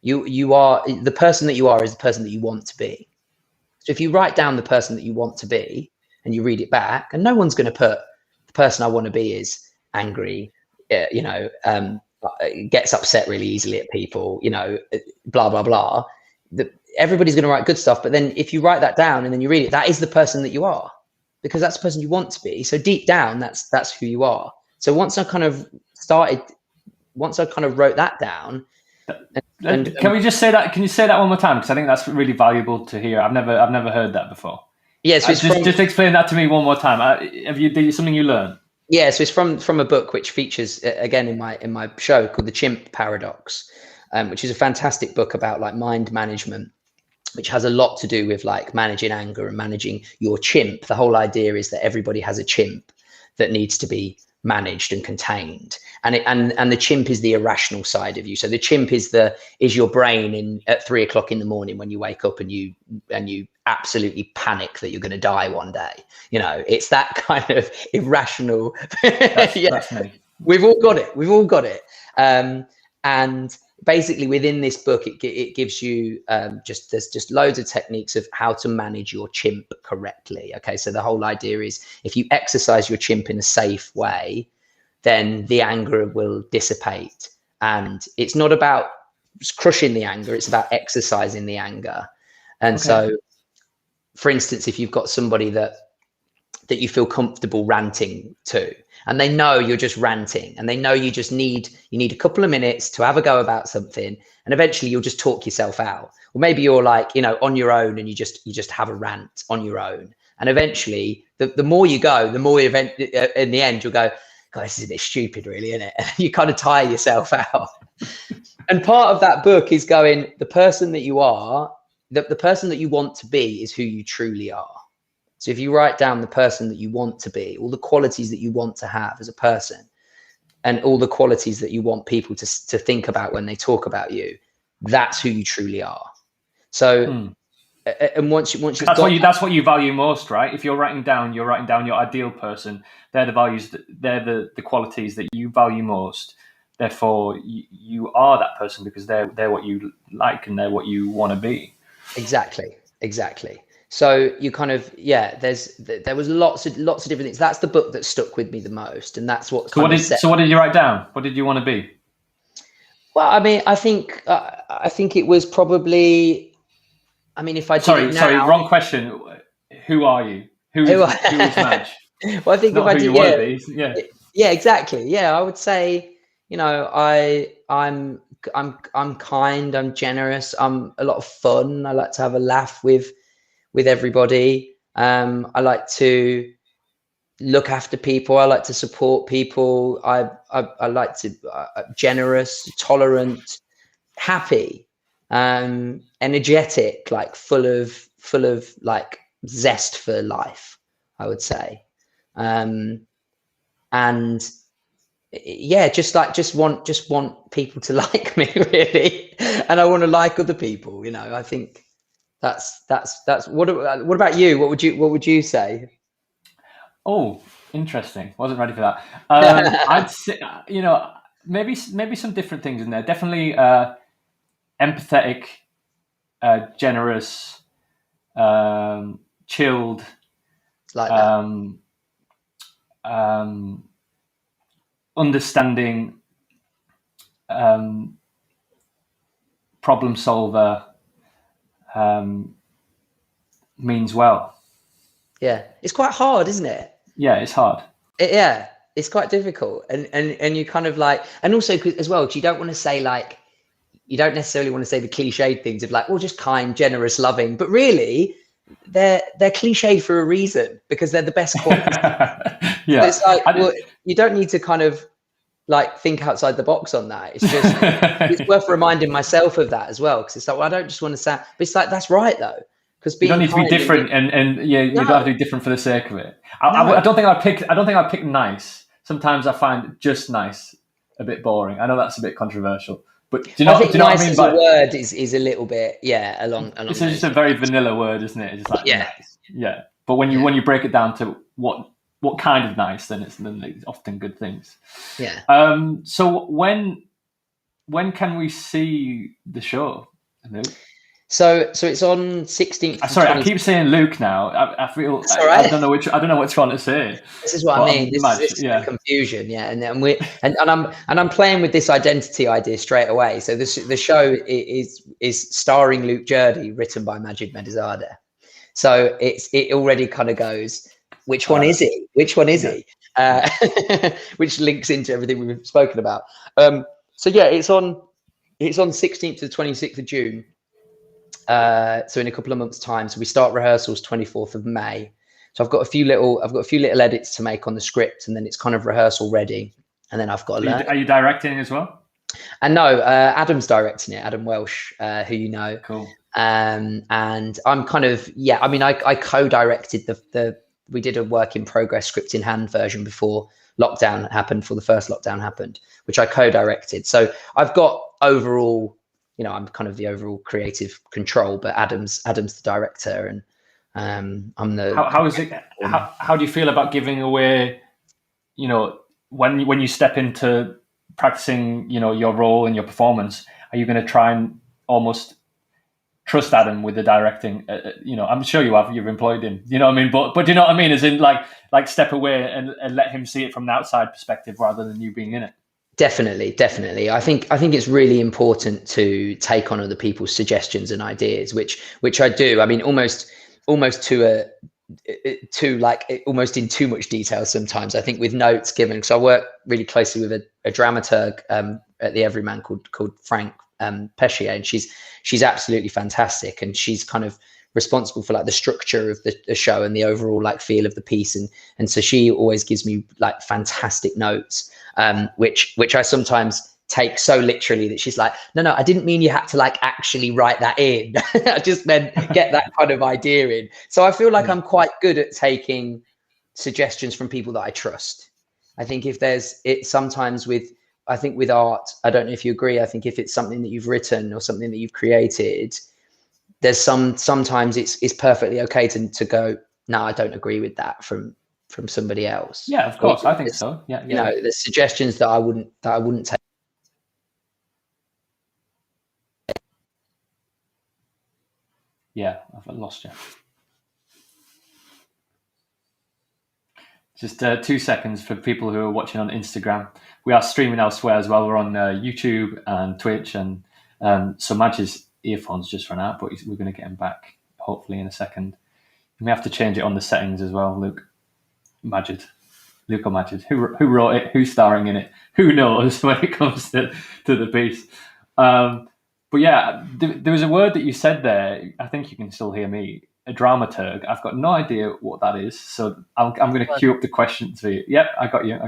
you are the person that you are is the person that you want to be. So if you write down the person that you want to be and you read it back, and no one's going to put the person I want to be is angry, gets upset really easily at people, blah, blah, blah. Everybody's going to write good stuff. But then if you write that down and then you read it, that is the person that you are, because that's the person you want to be. So deep down, that's who you are. So once I kind of wrote that down. Can we just say that? Can you say that one more time? Because I think that's really valuable to hear. I've never heard that before. Yes. Yeah, so just explain that to me one more time. Something you learned? Yeah, so it's from a book which features again in my show called The Chimp Paradox, which is a fantastic book about like mind management, which has a lot to do with like managing anger and managing your chimp. The whole idea is that everybody has a chimp that needs to be managed and contained, and the chimp is the irrational side of you. So the chimp is your brain at 3 o'clock in the morning when you wake up and you absolutely panic that you're going to die one day. It's that kind of irrational. That's me. We've all got it. And basically within this book, it gives you there's just loads of techniques of how to manage your chimp correctly. Okay, so the whole idea is if you exercise your chimp in a safe way, then the anger will dissipate. And it's not about crushing the anger, it's about exercising the anger. And so, for instance, if you've got somebody that you feel comfortable ranting to, and they know you're just ranting, and they know you need a couple of minutes to have a go about something, and eventually you'll just talk yourself out. Or maybe you're like, on your own, and you just have a rant on your own, and eventually the more you go, the more in the end you'll go, God, this is a bit stupid, really, isn't it? You kind of tire yourself out. And part of that book is going, the person that you are, the person that you want to be is who you truly are. So if you write down the person that you want to be, all the qualities that you want to have as a person, and all the qualities that you want people to think about when they talk about you, that's who you truly are. So, and once that's what you value most, right? If you're writing down your ideal person. They're the values, they're the qualities that you value most. Therefore, you are that person because they're what you like and they're what you want to be. Exactly. So you kind of, there was lots of different things. That's the book that stuck with me the most, and that's what. So what did you write down? What did you want to be? Well, I mean, I think it was probably. I mean, if I did sorry, wrong question. Who are you? Who is Madge? Well, I think if I did, yeah, exactly. Yeah, I would say, I'm kind, I'm generous, I'm a lot of fun. I like to have a laugh with everybody. I like to look after people. I like to support people. I like to generous, tolerant, happy, energetic, like full of like zest for life, I would say. And yeah, just want people to like me, really. And I want to like other people, you know. I think that's what about you? What would you say? Oh, interesting. Wasn't ready for that. I'd say, maybe some different things in there. Definitely empathetic, generous, chilled, Like that. Understanding, problem solver, means well. Yeah, it's quite hard, isn't it? Yeah, it's hard. Yeah, it's quite difficult, and you kind of like, and also as well, because you don't want to say like, you don't necessarily want to say the cliched things of like, well, just kind, generous, loving, but really, they're cliched for a reason, because they're the best qualities. Yeah, so it's like, well, you don't need to kind of like think outside the box on that. It's just it's worth reminding myself of that as well, because it's like, well, I don't just want to sound, but it's like, that's right though. Because you don't need to be different, and yeah, you don't have to be different for the sake of it. I don't think I pick nice. Sometimes I find just nice a bit boring. I know that's a bit controversial, but do you know what I mean? As a word is a little bit, yeah, along. It's just a very vanilla word, isn't it? It's just like nice. Yeah. But when you break it down to what kind of nice, then it's often good things. Yeah. So when can we see the show? So it's on 16th. Sorry, I keep saying Luke now. I feel I don't know which one to say. This is what I mean. This is the confusion, yeah. And I'm playing with this identity idea straight away. So the show is starring Luke Jerdy, written by Majid Medizadeh. So it already kind of goes, which one is he? Which one is he? Which links into everything we've spoken about. So yeah, it's on 16th to the 26th of June. So in a couple of months' time. So we start rehearsals 24th of May. So I've got a few little edits to make on the script, and then it's kind of rehearsal ready. And then I've got to learn. Are you directing as well? And no, Adam's directing it. Adam Welsh, who you know. Cool. And I'm kind of, yeah. I mean, I co-directed we did a work in progress script in hand version before lockdown happened. Before the first lockdown happened, which I co-directed. So I've got overall. You know, I'm kind of the overall creative control, but Adam's the director, and I'm the. How is it? How do you feel about giving away? You know, when you step into practicing, you know, your role and your performance, are you going to try and almost trust Adam with the directing? You know, I'm sure you've employed him. You know what I mean? But you know what I mean? As in, like step away and let him see it from the outside perspective rather than you being in it. Definitely. I think it's really important to take on other people's suggestions and ideas, which I do. I mean, almost to almost in too much detail sometimes. I think with notes given, because I work really closely with a dramaturg at the Everyman called Frank Pescier, and she's absolutely fantastic, and she's kind of responsible for like the structure of the show and the overall like feel of the piece, and so she always gives me like fantastic notes, which I sometimes take so literally that she's like, no, I didn't mean you had to like actually write that in. I just meant get that kind of idea in. So I feel like I'm quite good at taking suggestions from people that I trust. I think sometimes with art, I don't know if you agree, I think if it's something that you've written or something that you've created, there's sometimes it's perfectly okay to go, no, I don't agree with that from somebody else. Yeah, of course, I think so. Yeah, you know, there's suggestions that I wouldn't take. Yeah, I've lost you. Just 2 seconds for people who are watching on Instagram. We are streaming elsewhere as well. We're on YouTube and Twitch, and so Madge's earphones just ran out, but we're going to get him back hopefully in a second. You may have to change it on the settings as well, Luke or Majid. Who wrote it? Who's starring in it? Who knows when it comes to the piece? But yeah, there was a word that you said there. I think you can still hear me. a dramaturg. I've got no idea what that is, so I'm going to queue up the questions for you. Yep, I got you.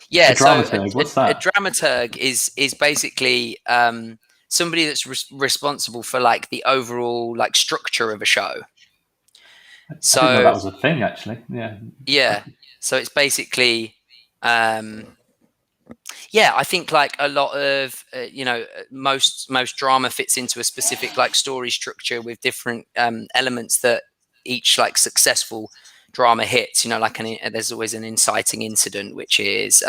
Yeah, a dramaturg. What's that? A dramaturg is basically somebody that's responsible for like the overall like structure of a show. I didn't know that was a thing, actually. Yeah. Yeah. So it's basically, I think like a lot of most drama fits into a specific like story structure with different elements that each like successful drama hits. There's always an inciting incident, which is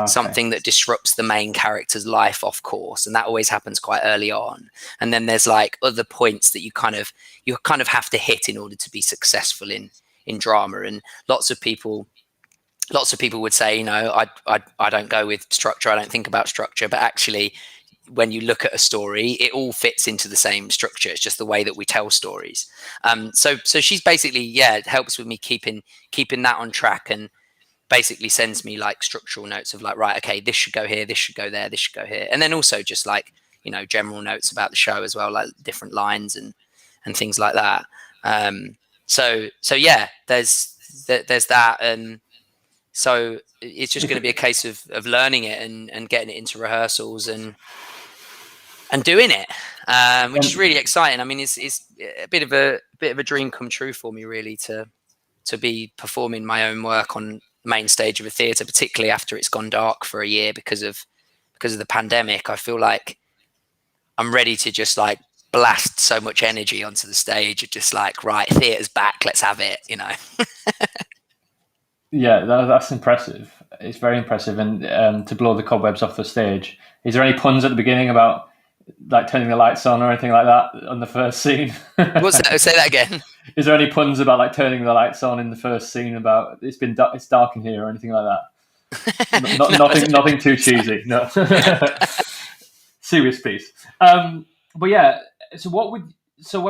something that disrupts the main character's life off course, and that always happens quite early on. And then there's like other points that you kind of have to hit in order to be successful in drama. And lots of people would say, I don't go with structure, I don't think about structure, but actually when you look at a story, it all fits into the same structure. It's just the way that we tell stories. So she's basically, helps with me keeping that on track, and basically sends me like structural notes of like, right, okay, this should go here, this should go there, this should go here. And then also just like, general notes about the show as well, like different lines and things like that. So yeah, there's that. And so it's just going to be a case of learning it and getting it into rehearsals and doing it, which is really exciting. I mean, it's a bit of a dream come true for me, really, to be performing my own work on the main stage of a theatre, particularly after it's gone dark for a year because of the pandemic. I feel like I'm ready to just like blast so much energy onto the stage and just like, right, theatre's back, let's have it, Yeah, that's impressive. It's very impressive. And to blow the cobwebs off the stage, is there any puns at the beginning about like turning the lights on or anything like that on the first scene? What's that? Say that again. Is there any puns about like turning the lights on in the first scene about it's dark in here or anything like that? Nothing too cheesy. No. Serious piece. But yeah, so when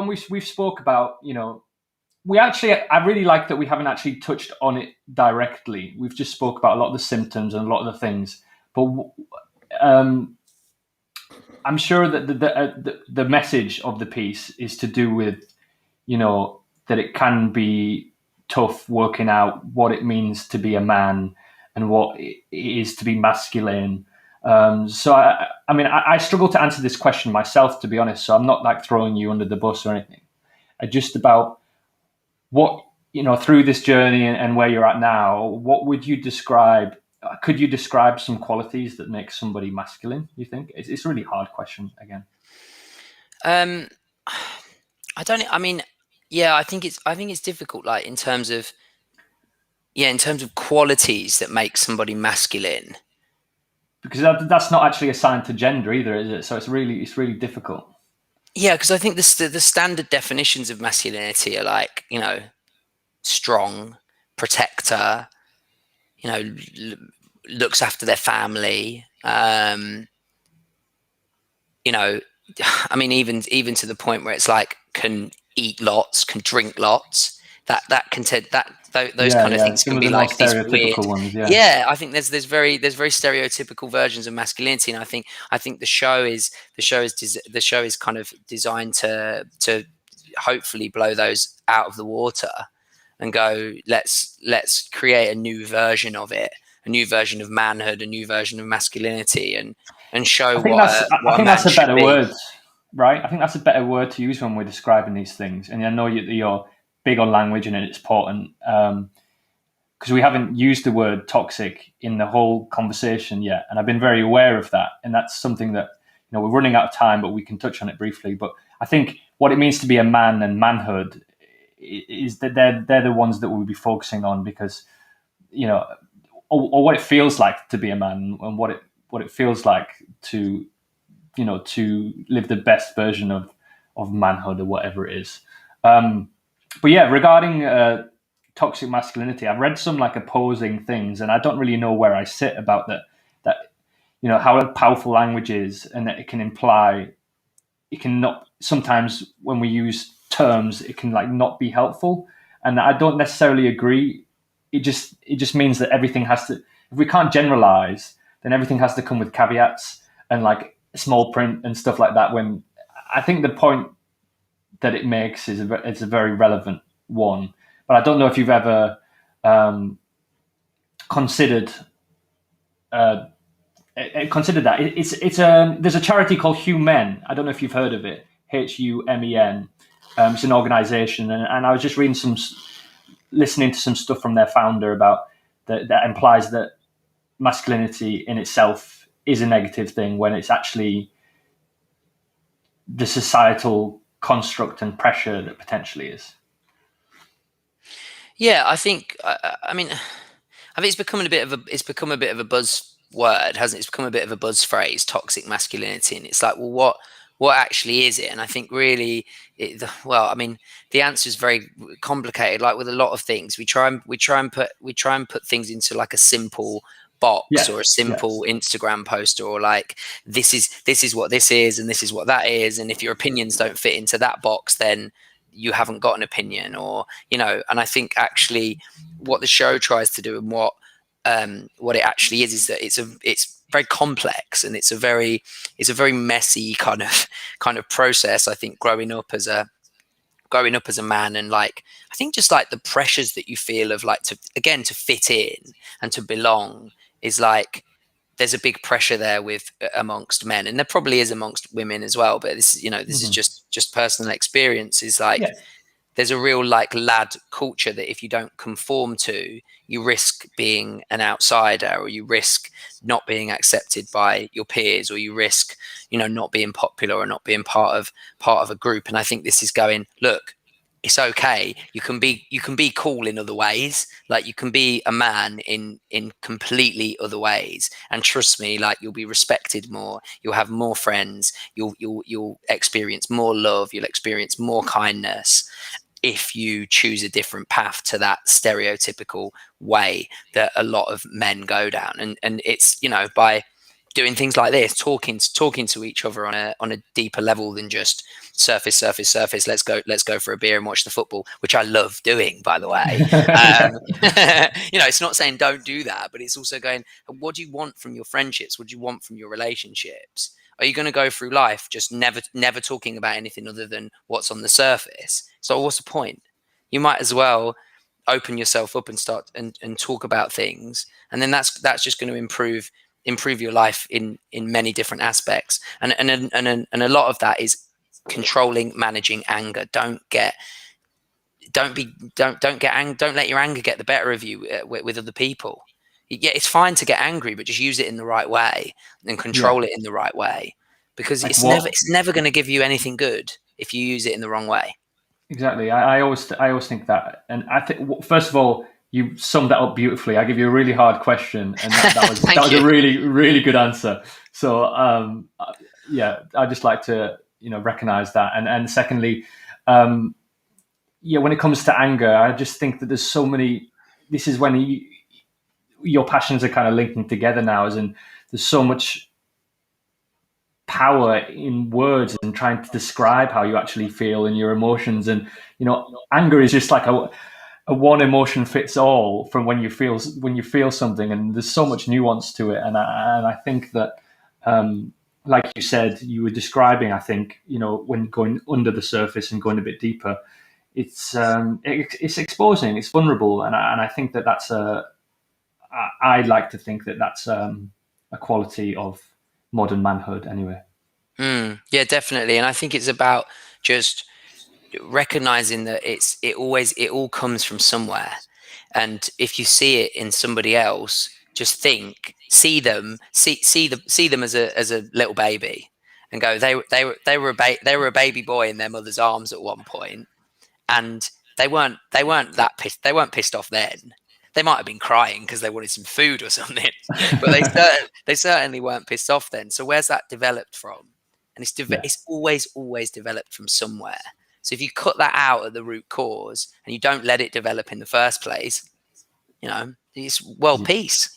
we've spoke about, I really like that we haven't actually touched on it directly. We've just spoke about a lot of the symptoms and a lot of the things, but I'm sure that the message of the piece is to do with, that it can be tough working out what it means to be a man and what it is to be masculine. So I struggle to answer this question myself, to be honest. So I'm not like throwing you under the bus or anything. Just about what, through this journey and where you're at now, what would you describe? Could you describe some qualities that make somebody masculine, you think? It's a really hard question again. I think it's difficult, like in terms of qualities that make somebody masculine. Because that's not actually assigned to gender either, is it? So it's really difficult. Yeah, because I think the standard definitions of masculinity are like, strong, protector, looks after their family. Even to the point where it's like can eat lots, can drink lots. Those kind of things can be like these weird ones. I think there's very stereotypical versions of masculinity, and I think the show is kind of designed to hopefully blow those out of the water and go, let's create a new version of it, a new version of manhood, a new version of masculinity, and show I think that's a better word, right? I think that's a better word to use when we're describing these things. And I know you're big on language and it's important, because we haven't used the word toxic in the whole conversation yet, and I've been very aware of that. And that's something that we're running out of time, but we can touch on it briefly. But I think what it means to be a man and manhood is that they're the ones that we'll be focusing on, because or what it feels like to be a man, and what it feels like to live the best version of manhood or whatever it is. But yeah, regarding toxic masculinity, I've read some like opposing things, and I don't really know where I sit about that how powerful language is, and that it can imply, it can not, sometimes when we use terms, it can like not be helpful. And I don't necessarily agree. It just means that everything has to, if we can't generalize, then everything has to come with caveats and like small print and stuff like that. When I think the point that it makes is a very relevant one. But I don't know if you've ever considered that. There's a charity called HUMEN. I don't know if you've heard of it. HUMEN. It's an organization, and I was just listening to some stuff from their founder about that implies that masculinity in itself is a negative thing when it's actually the societal construct and pressure that potentially is. Yeah, I think. I mean, it's become a bit of a buzzword, hasn't it? It's become a bit of a buzz phrase, toxic masculinity, and it's like, well, what actually is it? And I think really, the answer is very complicated. Like with a lot of things, we try and put things into like a simple box or a simple Instagram post, or like this is what this is and this is what that is, and if your opinions don't fit into that box, then you haven't got an opinion, or and I think actually what the show tries to do and what it actually is that it's very complex, and it's a very messy kind of process. I think growing up as a man, and like I think just like the pressures that you feel of like to fit in and to belong is like there's a big pressure there amongst men, and there probably is amongst women as well, but this is just personal experience. Is like there's a real like lad culture that if you don't conform to, you risk being an outsider, or you risk not being accepted by your peers, or you risk not being popular or not being part of a group. And I think this is going, look, it's okay. You can be cool in other ways. Like you can be a man in completely other ways. And trust me, like you'll be respected more. You'll have more friends. You'll experience more love. You'll experience more kindness if you choose a different path to that stereotypical way that a lot of men go down. And it's by doing things like this, talking to each other on a deeper level than just surface. Let's go for a beer and watch the football, which I love doing, by the way. It's not saying don't do that, but it's also going, what do you want from your friendships? What do you want from your relationships? Are you going to go through life just never talking about anything other than what's on the surface? So what's the point? You might as well open yourself up and start and talk about things, and then that's just going to improve your life in many different aspects. And a lot of that is controlling, managing anger. Don't let your anger get the better of you with other people. Yeah, it's fine to get angry, but just use it in the right way and control it in the right way, because like it's never going to give you anything good if you use it in the wrong way. Exactly. I always think that, and I think first of all, you summed that up beautifully. I give you a really hard question, and that was a really, really good answer. So I just like to recognize that, and secondly, when it comes to anger, I just think that there's so many. This is when your passions are kind of linking together now, and there's so much power in words and trying to describe how you actually feel and your emotions. And anger is just like a one emotion fits all from when you feel something, and there's so much nuance to it. And I think that like you said, you were describing, I think when going under the surface and going a bit deeper, it's exposing, it's vulnerable, and I think that's I'd like to think that's a quality of modern manhood anyway. Yeah, definitely. And I think it's about just recognizing that it all comes from somewhere. And if you see it in somebody else, just see them as a little baby, and go, they were a baby boy in their mother's arms at one point, and they weren't that pissed. They weren't pissed off then. They might have been crying because they wanted some food or something, but they certainly weren't pissed off then. So where's that developed from? And it's always developed from somewhere. So if you cut that out at the root cause and you don't let it develop in the first place, it's world peace.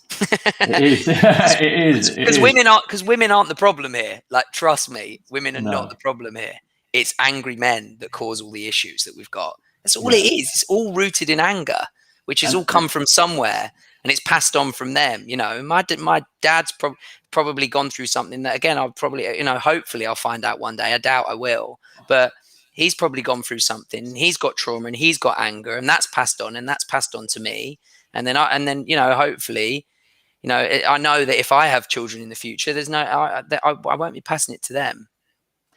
It is. It is. Because women aren't the problem here. Like, trust me, women are not the problem here. It's angry men that cause all the issues that we've got. That's all it is. It's all rooted in anger, which has all come from somewhere, and it's passed on from them. My dad's probably gone through something that, again, I'll probably, hopefully I'll find out one day. I doubt I will, but he's probably gone through something, and he's got trauma, and he's got anger, and that's passed on, to me. And then you know, hopefully, you know, I know that if I have children in the future, there's no, I won't be passing it to them.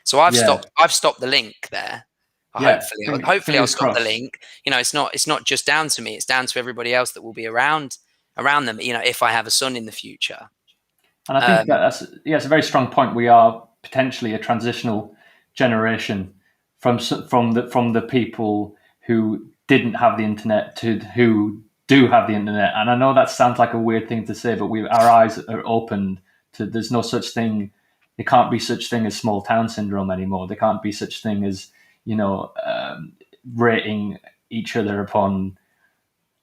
So I've stopped the link there. Hopefully I'll stop the link. You know, it's not just down to me, it's down to everybody else that will be around them, you know, if I have a son in the future. And I think that's it's a very strong point. We are potentially a transitional generation from the people who didn't have the internet to who do have the internet. And I know that sounds like a weird thing to say, but our eyes are opened to, there's no such thing. There can't be such thing as small town syndrome anymore. There can't be such thing as, you know, rating each other upon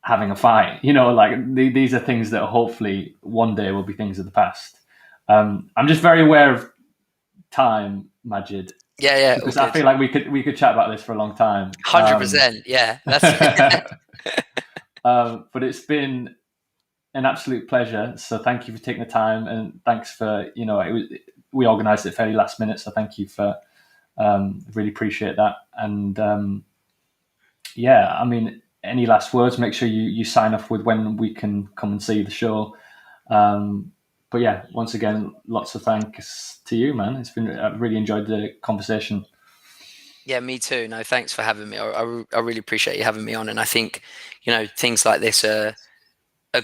having a fight. You know, like these are things that hopefully one day will be things of the past. I'm just very aware of time, Majid. Yeah. Because I feel like we could chat about this for a long time. 100%. Yeah. That's but it's been an absolute pleasure. So thank you for taking the time, and thanks for, you know, we organised it fairly last minute. So thank you for really appreciate that. And I mean, any last words? Make sure you sign off with when we can come and see the show. But yeah, once again, lots of thanks to you, man. I've really enjoyed the conversation. Yeah, me too. No, thanks for having me. I really appreciate you having me on. And I think, you know, things like this are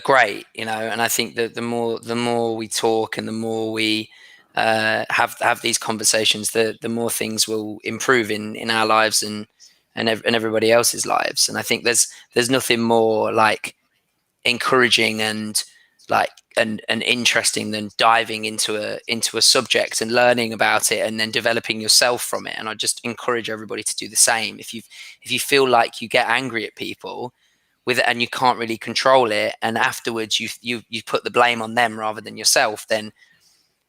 great, you know, and I think that the more we talk and the more we have these conversations, the more things will improve in our lives and everybody else's lives. And I think there's nothing more like encouraging and like and interesting than diving into a subject and learning about it and then developing yourself from it. And I just encourage everybody to do the same. If you feel like you get angry at people with it and you can't really control it, and afterwards you put the blame on them rather than yourself, then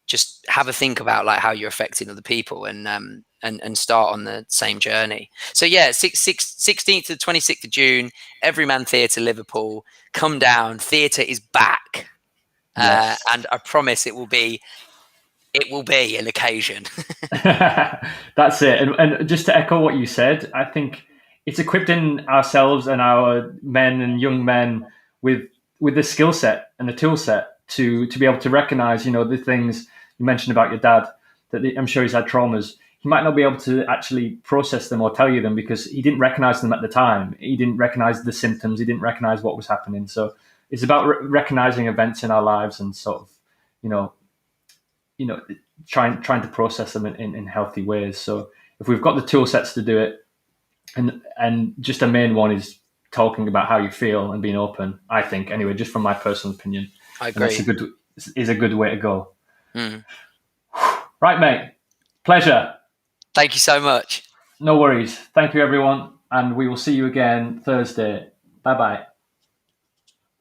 just have a think about like how you're affecting other people and start on the same journey. So yeah, 16th to the 26th of June, Everyman Theatre, Liverpool. Come down. Theatre is back. Yes. And I promise it will be an occasion. That's it. And just to echo what you said, I think it's equipping ourselves and our men and young men with the skill set and the tool set to be able to recognize, you know, the things you mentioned about your dad, that I'm sure he's had traumas. He might not be able to actually process them or tell you them because he didn't recognize them at the time. He didn't recognize the symptoms. He didn't recognize what was happening. So it's about recognizing events in our lives and sort of, you know, trying to process them in healthy ways. So if we've got the tool sets to do it, and just a main one is talking about how you feel and being open, I think, anyway, just from my personal opinion. I agree. Is a good way to go. Right, mate. Pleasure. Thank you so much. No worries. Thank you, everyone. And we will see you again Thursday. Bye-bye.